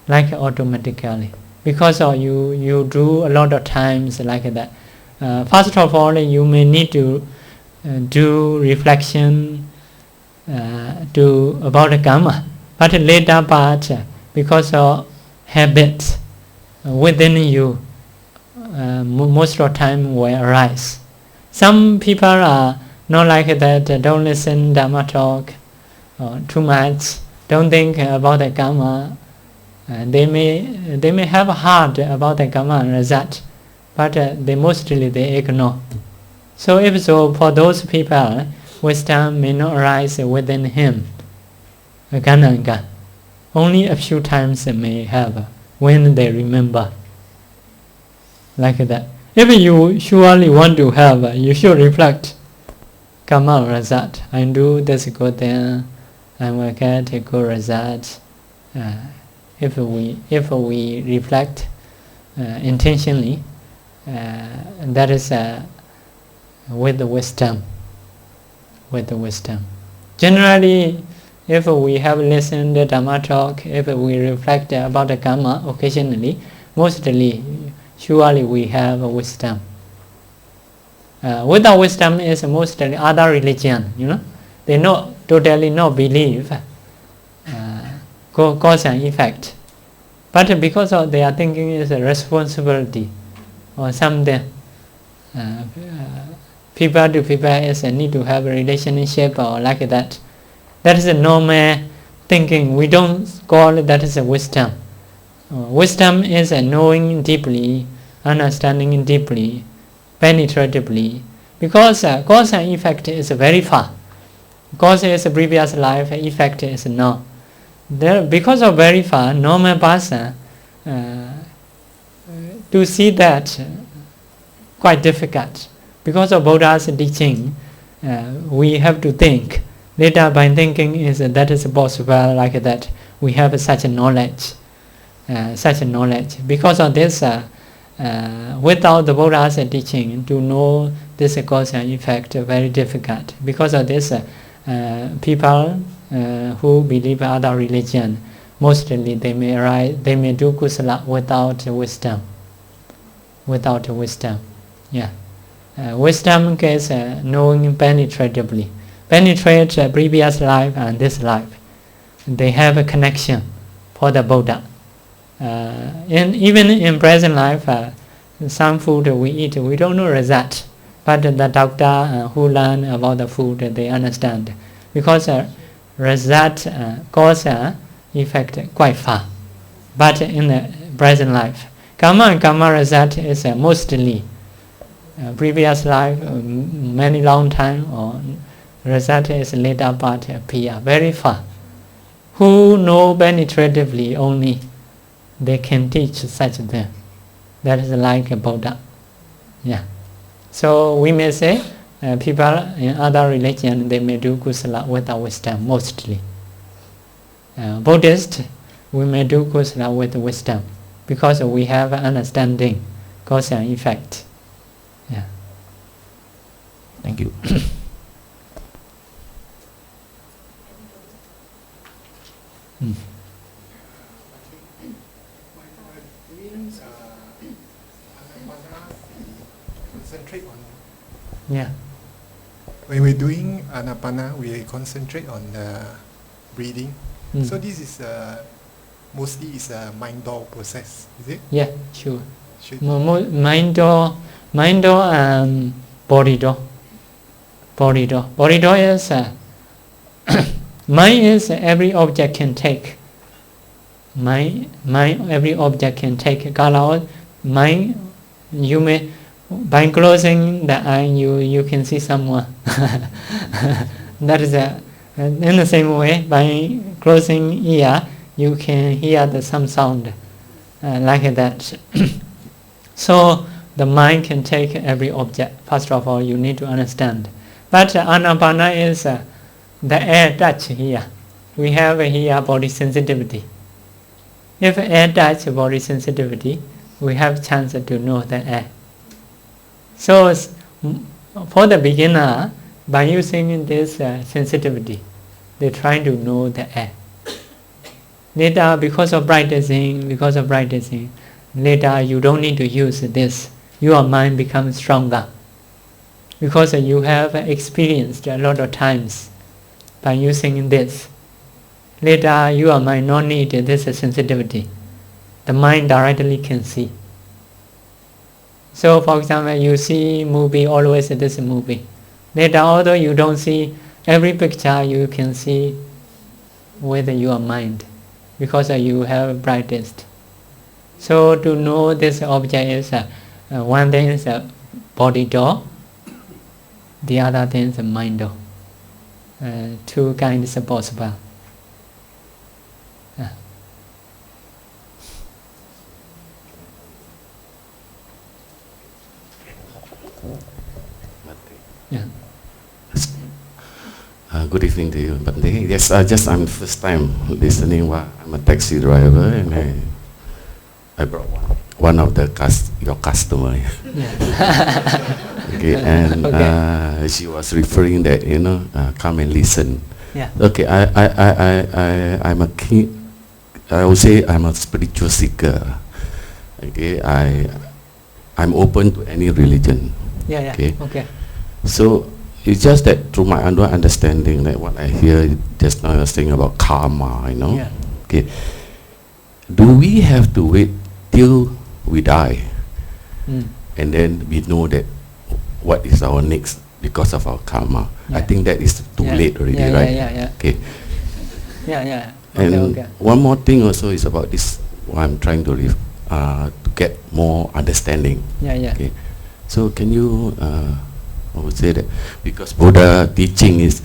like automatically, because of you do a lot of times like that. First of all, you may need to do reflection about the karma, but later part, because of habit within you, most of the time will arise. Some people are not like that, don't listen Dhamma talk too much, don't think about the karma. They may have a heart about the karma and result, but they mostly ignore. So if so, for those people, wisdom may not arise within him. Gananga. Only a few times they may have when they remember. Like that. If you surely want to have, you should reflect karma result. I do this good thing, I will get a good result. If we reflect intentionally, that is with the wisdom. With the wisdom. Generally, if we have listened to Dhamma talk, if we reflect about the karma occasionally, mostly, surely we have wisdom. Without wisdom is mostly other religion, they totally not believe cause and effect. But because of their thinking is a responsibility or something, people to people is a need to have a relationship or like that. That is a normal thinking. We don't call that as a wisdom. Wisdom is a knowing deeply, understanding deeply, penetratively. Because cause and effect is very far. Cause is a previous life, effect is now. Because of very far, normal person to see that quite difficult. Because of Buddha's teaching, we have to think. Later by thinking that is possible like that. We have such a knowledge. Because of this, without the Buddha's teaching, to know this cause and effect very difficult. Because of this, people who believe other religion, mostly they may do kusala without wisdom. Without wisdom, yeah. Wisdom is knowing penetratively. Penetrate previous life and this life. They have a connection for the Buddha. Even in present life, some food we eat, we don't know result. But the doctor who learn about the food, they understand. Because result, cause, effect quite far. But in the present life, karma and karma result is mostly previous life, many long time, or result is later part appear very far. Who know penetratively only, they can teach such a thing. That is like a Buddha. Yeah. So we may say people in other religion, they may do kusala without wisdom mostly. Buddhist, we may do kusala with wisdom because we have understanding, cause and effect. Yeah. Thank you. Concentrate on. Yeah. When we're doing anapana, we concentrate on the breathing. So this is mostly is a mind door process, is it? Yeah, sure. Mind door and body door. Body door. Body door is mind is every object can take. Mind every object can take. Color mind, you may by closing the eye you can see someone. That is in the same way, by closing ear you can hear some sound like that. So the mind can take every object. First of all, you need to understand. But anapana is the air touch here. We have here body sensitivity. If air touch body sensitivity, we have chance to know the air. So for the beginner, by using this sensitivity, they try to know the air. Later, because of practicing, later you don't need to use this. Your mind becomes stronger because you have experienced a lot of times by using this. Later, your mind not need this sensitivity. The mind directly can see. So, for example, you see movie, always this movie. Later, although you don't see every picture, you can see with your mind because you have practiced. So, to know this object is one thing is a body door, the other thing is a mind door. Two kinds are possible. Yeah. Good evening to you, Bante. Yes, I'm first time listening. I'm a taxi driver, and I brought one of your customer. Yeah. Okay, and okay. She was referring that come and listen. Yeah. Okay, I'm a king. I would say I'm a spiritual seeker. Okay, I'm open to any religion. Yeah. Okay. Okay. So it's just that through my understanding, that what I hear just now, you're saying about karma, Yeah. Okay. Do we have to wait till we die, and then we know that what is our next because of our karma? Yeah. I think that is too late already, right? Yeah. Okay. Yeah. And one more thing also is about this. What I'm trying to get more understanding. Yeah. Okay. So can you? I would say that because Buddha teaching is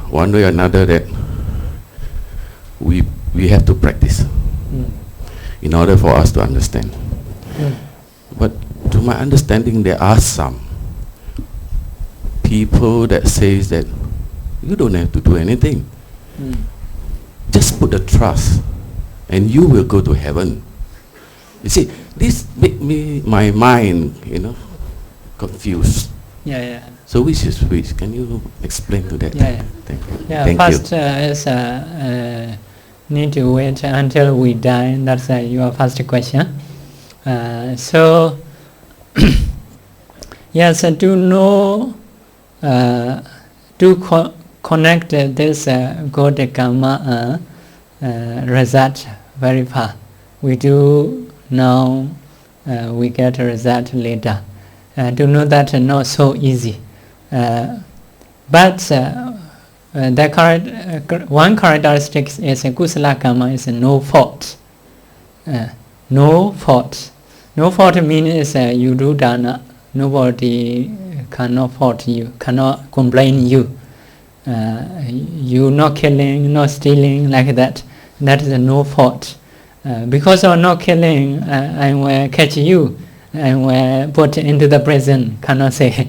one way or another that we have to practice in order for us to understand. But to my understanding, there are some people that says that you don't have to do anything. Just put the trust and you will go to heaven. You see, this make my mind, confused. Yeah. So which is which? Can you explain to that? Yeah. Thank you. Yeah. Thank First is need to wait until we die. That's your first question. So yes, to know, to connect this good karma result very far. We do now, we get a result later. To know that not so easy. But the one characteristic is kusala karma is no fault. No fault. No fault means you do dana. Nobody cannot fault you, cannot complain you. You not killing, not stealing like that. That is no fault. Because of not killing, I will catch you and will put into the prison. Cannot say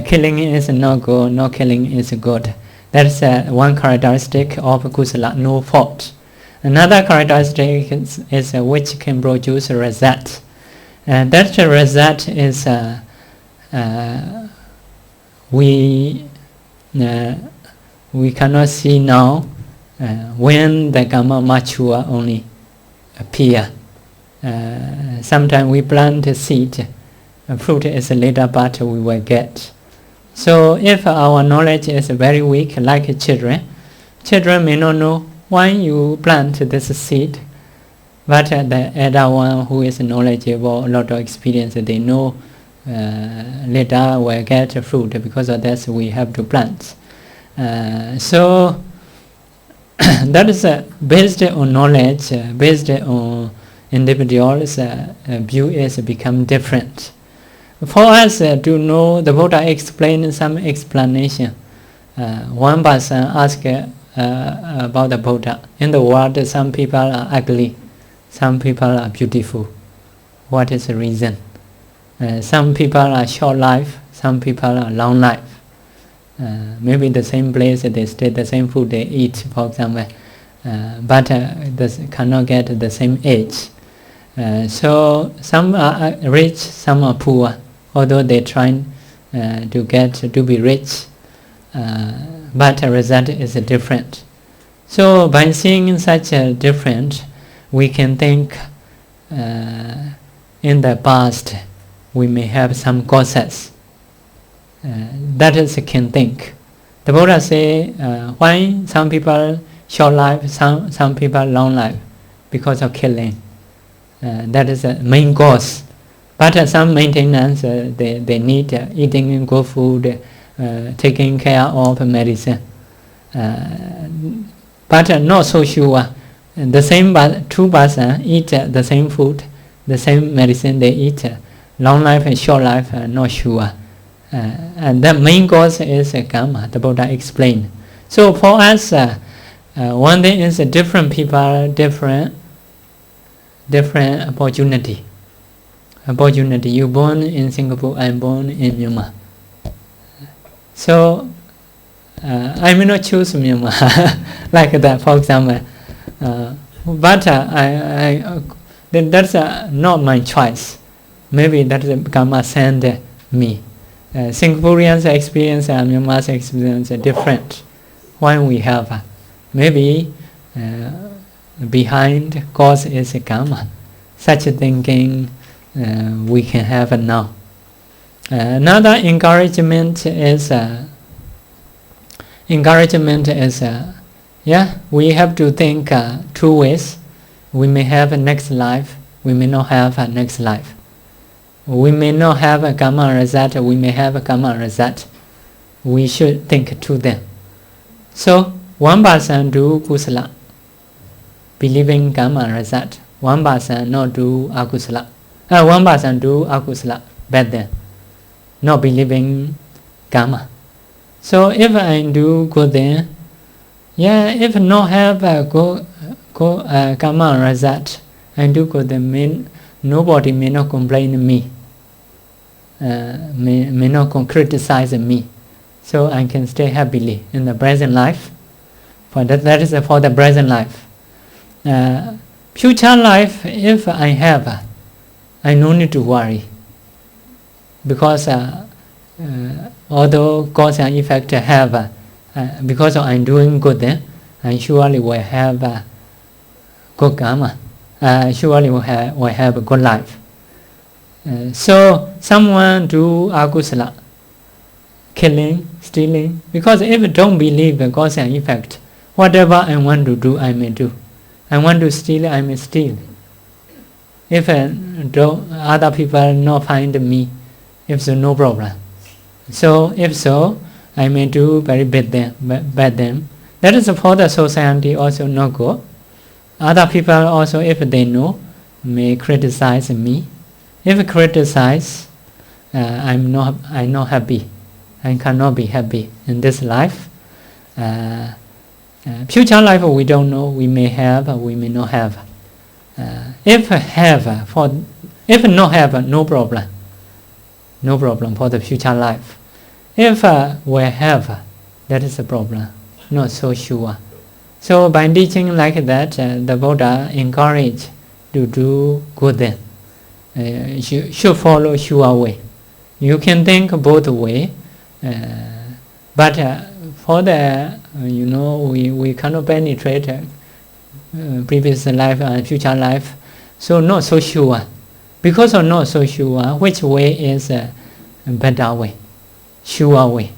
killing is not good, not killing is good. That's one characteristic of kusala, no fault. Another characteristic is which can produce a result. That result is we cannot see now. When the karma mature only appear. Sometimes we plant a seed, fruit is later but we will get. So if our knowledge is very weak, like children may not know why you plant this seed, but the elder one who is knowledgeable, a lot of experience, they know later will get fruit. Because of that we have to plant. So that is based on knowledge, based on individuals' view is become different. For us to know, the Buddha explained some explanation. One person asked about the Buddha. In the world, some people are ugly, some people are beautiful. What is the reason? Some people are short life, some people are long life. Maybe the same place they stay, the same food they eat, for example, but cannot get the same age. So some are rich, some are poor, although they try to be rich, but the result is different. So by seeing such a difference, we can think in the past we may have some causes. That is can think. The Buddha say why some people short life, some people long life, because of killing. That is the main cause. But some maintenance, they need eating good food, taking care of medicine. But not so sure. The same two person eat the same food, the same medicine they eat. Long life and short life, not sure. And the main cause is karma, the Buddha explained. So for us, one thing is different people, different opportunity. You born in Singapore, I'm born in Myanmar. So I may not choose Myanmar like that, for example. But that's not my choice. Maybe that's karma send me. Singaporeans' experience and Myanmar's experience are different. Why we have maybe behind cause is karma. Such a thinking we can have now. Another encouragement is we have to think two ways. We may have a next life, we may not have a next life. We may not have a karma result, we may have a karma result. We should think to them. So one person do kusala, believing karma result. One person not do akusala. One person do akusala, bad then, not believing karma. So if I do good then, if not have a good karma result, I do good then, nobody may not complain me, may not criticize me. So I can stay happily in the present life. For that is for the present life. Future life, if I have, I no need to worry. Because although cause and effect have, because I'm doing good, I surely will have good karma. Surely will have a good life. So someone do akusala, killing, stealing, because if I don't believe the cause and effect, whatever I want to do, I may do. I want to steal, I may steal. If other people not find me, if so, no problem. So if so, I may do very bad them. That is for the society also not good. Other people also, if they know, may criticize me. If criticize, I'm not happy. I cannot be happy in this life. Future life we don't know. We may have, we may not have. If not have, no problem. No problem for the future life. If we have, that is the problem. Not so sure. So by teaching like that, the Buddha encourage to do good then. You should follow sure way. You can think both way, but for the we cannot penetrate previous life and future life, so not so sure. Because of not so sure, which way is a better way, sure way,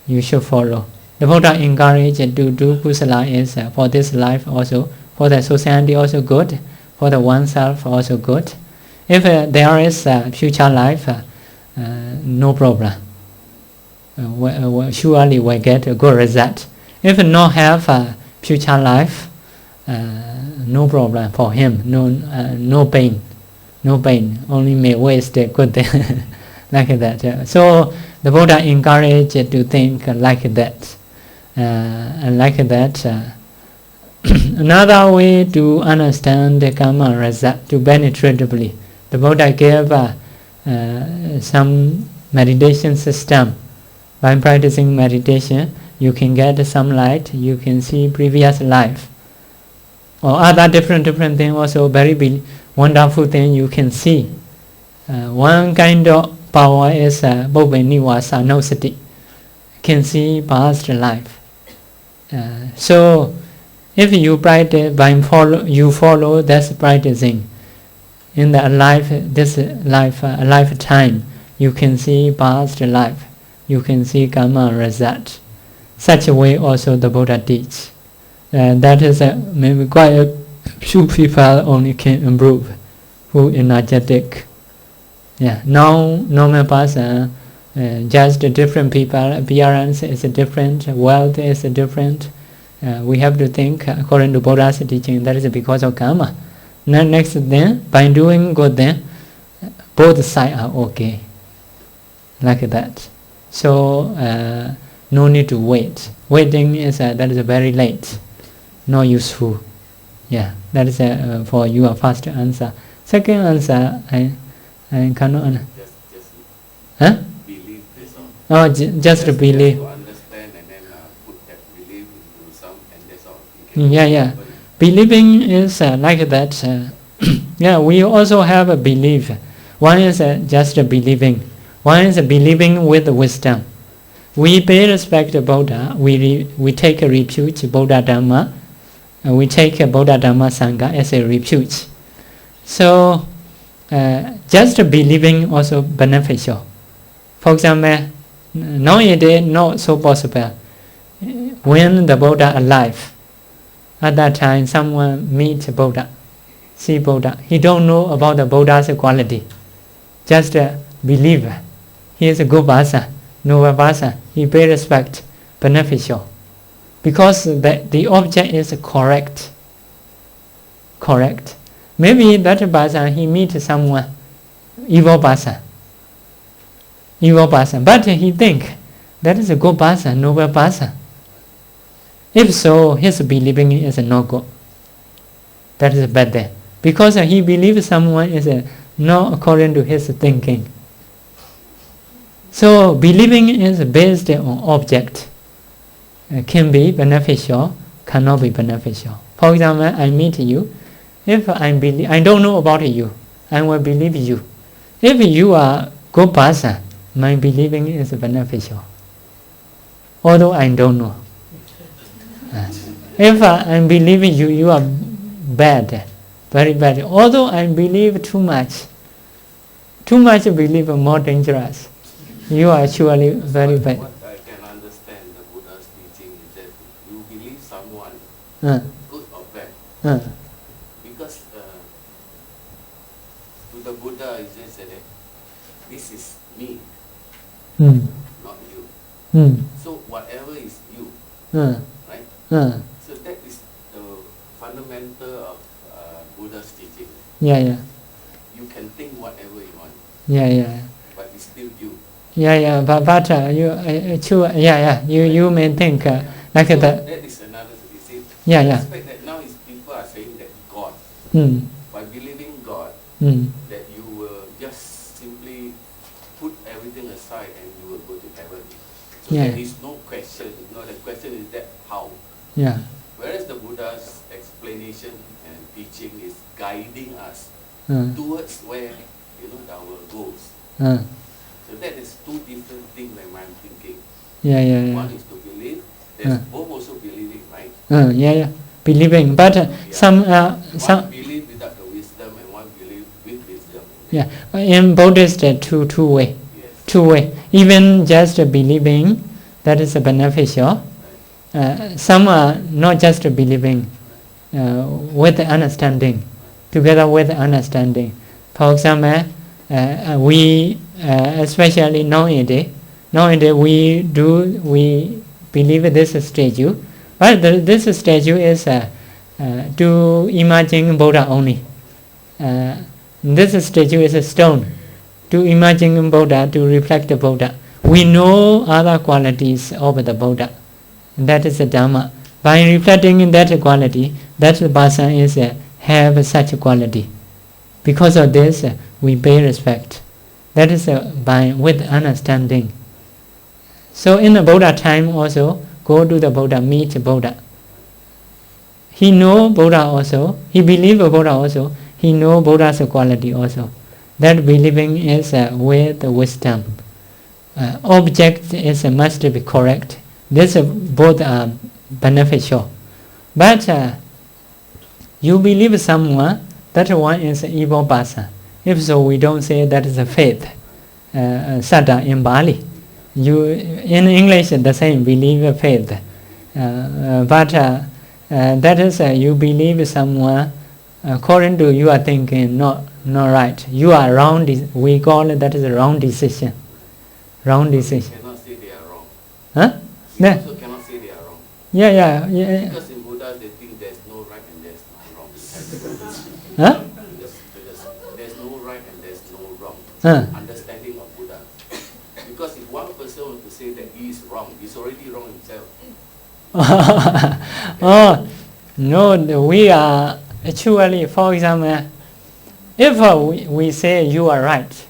you should follow. The Buddha encouraged to do kusala is for this life also, for the society also good, for the oneself also good. If there is a future life, no problem. Surely we get a good result. If not have a future life, no problem for him. No pain, only may waste a good thing like that. So the Buddha encouraged to think like that, and like that. Another way to understand the karma result, to penetratively, the Buddha gave some meditation system. By practicing meditation, you can get some light, you can see previous life. Or other different things also wonderful thing you can see. One kind of power is Bhuvaniwa Sanosati, can see past life. So if you practice, you follow that's practicing. In the lifetime, you can see past life, you can see karma result. Such a way also the Buddha teach. That is maybe quite a few people only can improve, who energetic. Yeah, now normal person, just different people, appearance is different, wealth is different. We have to think according to Buddha's teaching, that is because of karma. Next then, by doing good then, both sides are okay. Like that. So no need to wait. Waiting is that is very late, not useful. Yeah, that is for your first answer. Second answer, I cannot answer. Huh? Believe this on. Oh, just believe. To understand and then put that belief into some, and that's all. Yeah. Believing is like that. Yeah, we also have a belief. One is just believing. One is believing with wisdom. We pay respect to Buddha. We take a refuge Buddha Dhamma. We take a Buddha Dhamma Sangha as a refuge. So just believing also beneficial. For example, nowadays not so possible. When the Buddha alive, at that time someone meet Buddha, see Buddha. He don't know about the Buddha's quality. Just believe. He is a good person, noble person. He pay respect, beneficial. Because the object is correct. Correct. Maybe that person, he meet someone, evil person. But he think that is a good person, noble person. If so, his believing is not good. That is bad then. Because he believes someone is not according to his thinking. So believing is based on object. Can be beneficial, cannot be beneficial. For example, I meet you. If I don't know about you, I will believe you. If you are good person, my believing is beneficial. Although I don't know. If I believe you, you are bad, very bad. Although I believe too much belief more dangerous. You are actually very bad. What I can understand the Buddha's teaching is that you believe someone, good or bad, because to the Buddha is just that this is me, not you. So whatever is you, right? So that is the fundamental of Buddha's teaching. Yeah. You can think whatever you want. Yeah. But it's still you. Yeah. But you may think like so that. That is another. You see. Yeah. The aspect that now is people are saying that God, by believing God, that you will just simply put everything aside and you will go to heaven. So there is no question. No, the question is that how. Yeah. Whereas the Buddha's explanation and teaching is guiding us towards where our goals. So that is two different things that I'm thinking. Yeah. One is to believe. There's both also believing, right? Yeah. Believing, but some believe without the wisdom and one believe with wisdom. Yeah. In Buddhist, two way. Yes. Two way. Even just believing, that is beneficial. Some are not just believing, with understanding, together with understanding. For example, we especially nowadays we believe this statue, but this statue is to imagine Buddha only. This statue is a stone to imagine Buddha, to reflect the Buddha. We know other qualities of the Buddha. That is the Dhamma. By reflecting that quality, that person is have such quality. Because of this, we pay respect. That is with understanding. So in the Buddha time also, go to the Buddha, meet Buddha. He know Buddha also, he believe Buddha also, he know Buddha's quality also. That believing is with wisdom. Object is must be correct. This both are beneficial. But you believe someone, that one is an evil person. If so, we don't say that is a faith. Saddha in Bali. In English the same, believe faith. But that is you believe someone according to your thinking, not right. You are wrong. We call it that is a wrong decision. Wrong decision. You cannot say they are wrong. Huh? You also cannot say they are wrong. Yeah. Because in Buddha they think there's no right and there's no wrong. Huh? Because there's no right and there's no wrong. Understanding of Buddha. Because if one person were to say that he is wrong, he's already wrong himself. Oh, no, we are actually, for example, if we say you are right,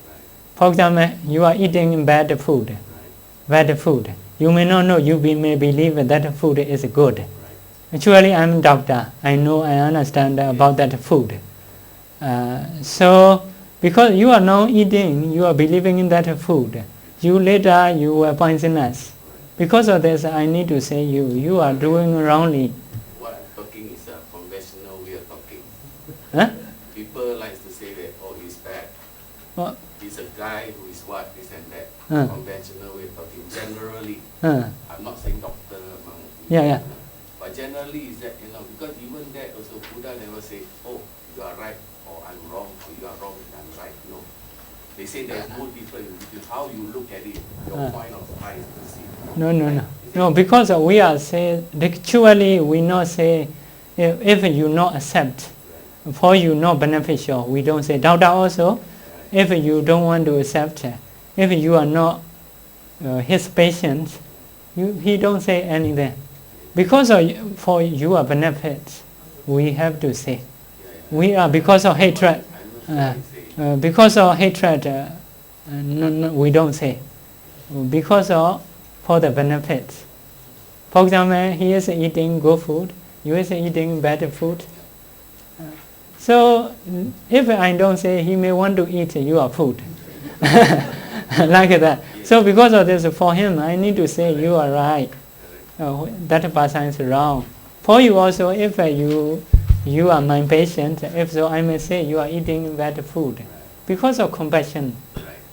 for example, you are eating bad food, you may not know, you may believe that food is good. Actually, I'm a doctor, I know, I understand about that food. So, because you are now eating, you are believing in that food, you later you are poisonous. Because of this, I need to say you are doing wrongly. What I'm talking is a conventional way of talking. Huh? People like to say that, oh, he's bad. What? He's a guy who is what, this and that. Conventional way of talking. Generally, I'm not saying doctor. Yeah. But generally is that, because even that also, Buddha never say, oh, you are right, or I'm wrong, or you are wrong, I'm right. No. They say there's no difference between how you look at it, your point of eyes to see. No, because we are saying, actually we not say, if you not accept, for you not beneficial, we don't say. Doctor also, if you don't want to accept, if you are not his patient, he don't say anything. Because for your benefit, we have to say. We are, because of hatred, no, we don't say. Because of, for the benefits. For example, he is eating good food, you is eating bad food. So, if I don't say, he may want to eat your food. Like that. So because of this, for him, I need to say, you are right. That person is wrong. For you also, if you are my patient, if so, I may say, you are eating bad food. Because of compassion,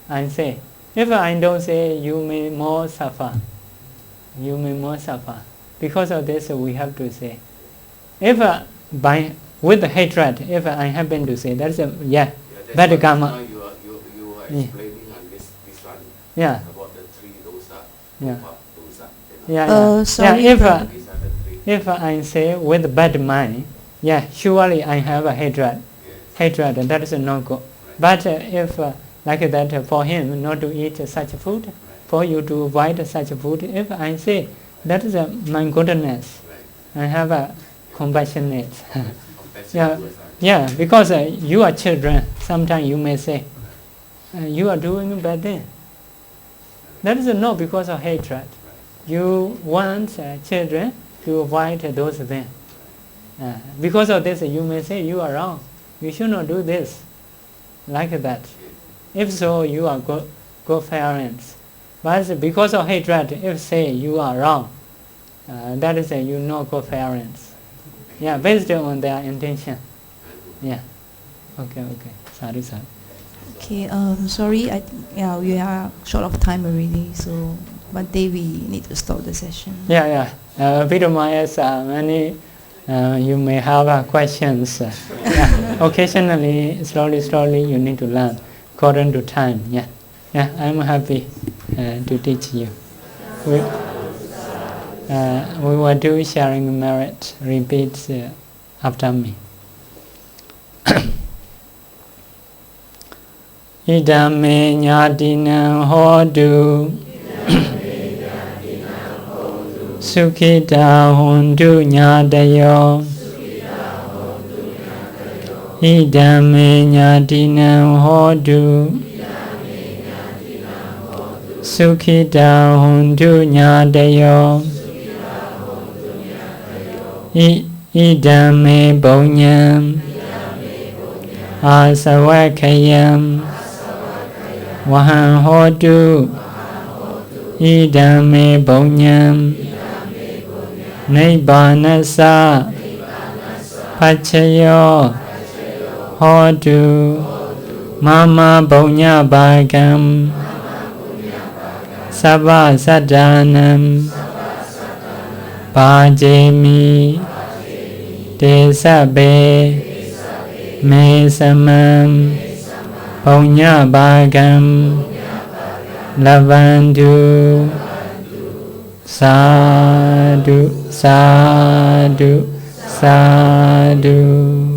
I say. If I don't say, you may more suffer. You may more suffer. Because of this, we have to say. If with the hatred, if I happen to say, that's bad karma. Now you are explaining on this one. Yeah. About the three dosa. Sorry. If I say with bad mind, surely I have a hatred. Hatred, that is no good. But if like that, for him not to eat such food, for you to avoid such food, if I say that is my goodness, I have a compassionate. Because you are children, sometimes you may say, you are doing bad thing. That is not because of hatred. You want children to avoid those things. Because of this, you may say you are wrong. You should not do this. Like that. If so, you are good parents. But because of hatred, if say you are wrong, that is you not good parents. Based on their intention. Okay. Sorry. Okay, sorry, we are short of time already, so one day we need to stop the session. Abhidhamma has many, you may have questions. Occasionally, slowly, you need to learn according to time. I'm happy to teach you. We will do sharing merit. Repeat after me. Idame nyadinam hodu Sukhita hondu nyadayo Idame nyadinam hodu Sukhita hondu nyadayo Idame bonyam Asawakayam Wahan Hodu Idame Bonyam Nibbanasa Pachayo Hodu Mama Bonya Bhagam Sabha Sadanam Bhajemi Desabe Mesamam Bonya Bhagam Lavandu Sadhu Sadhu Sadhu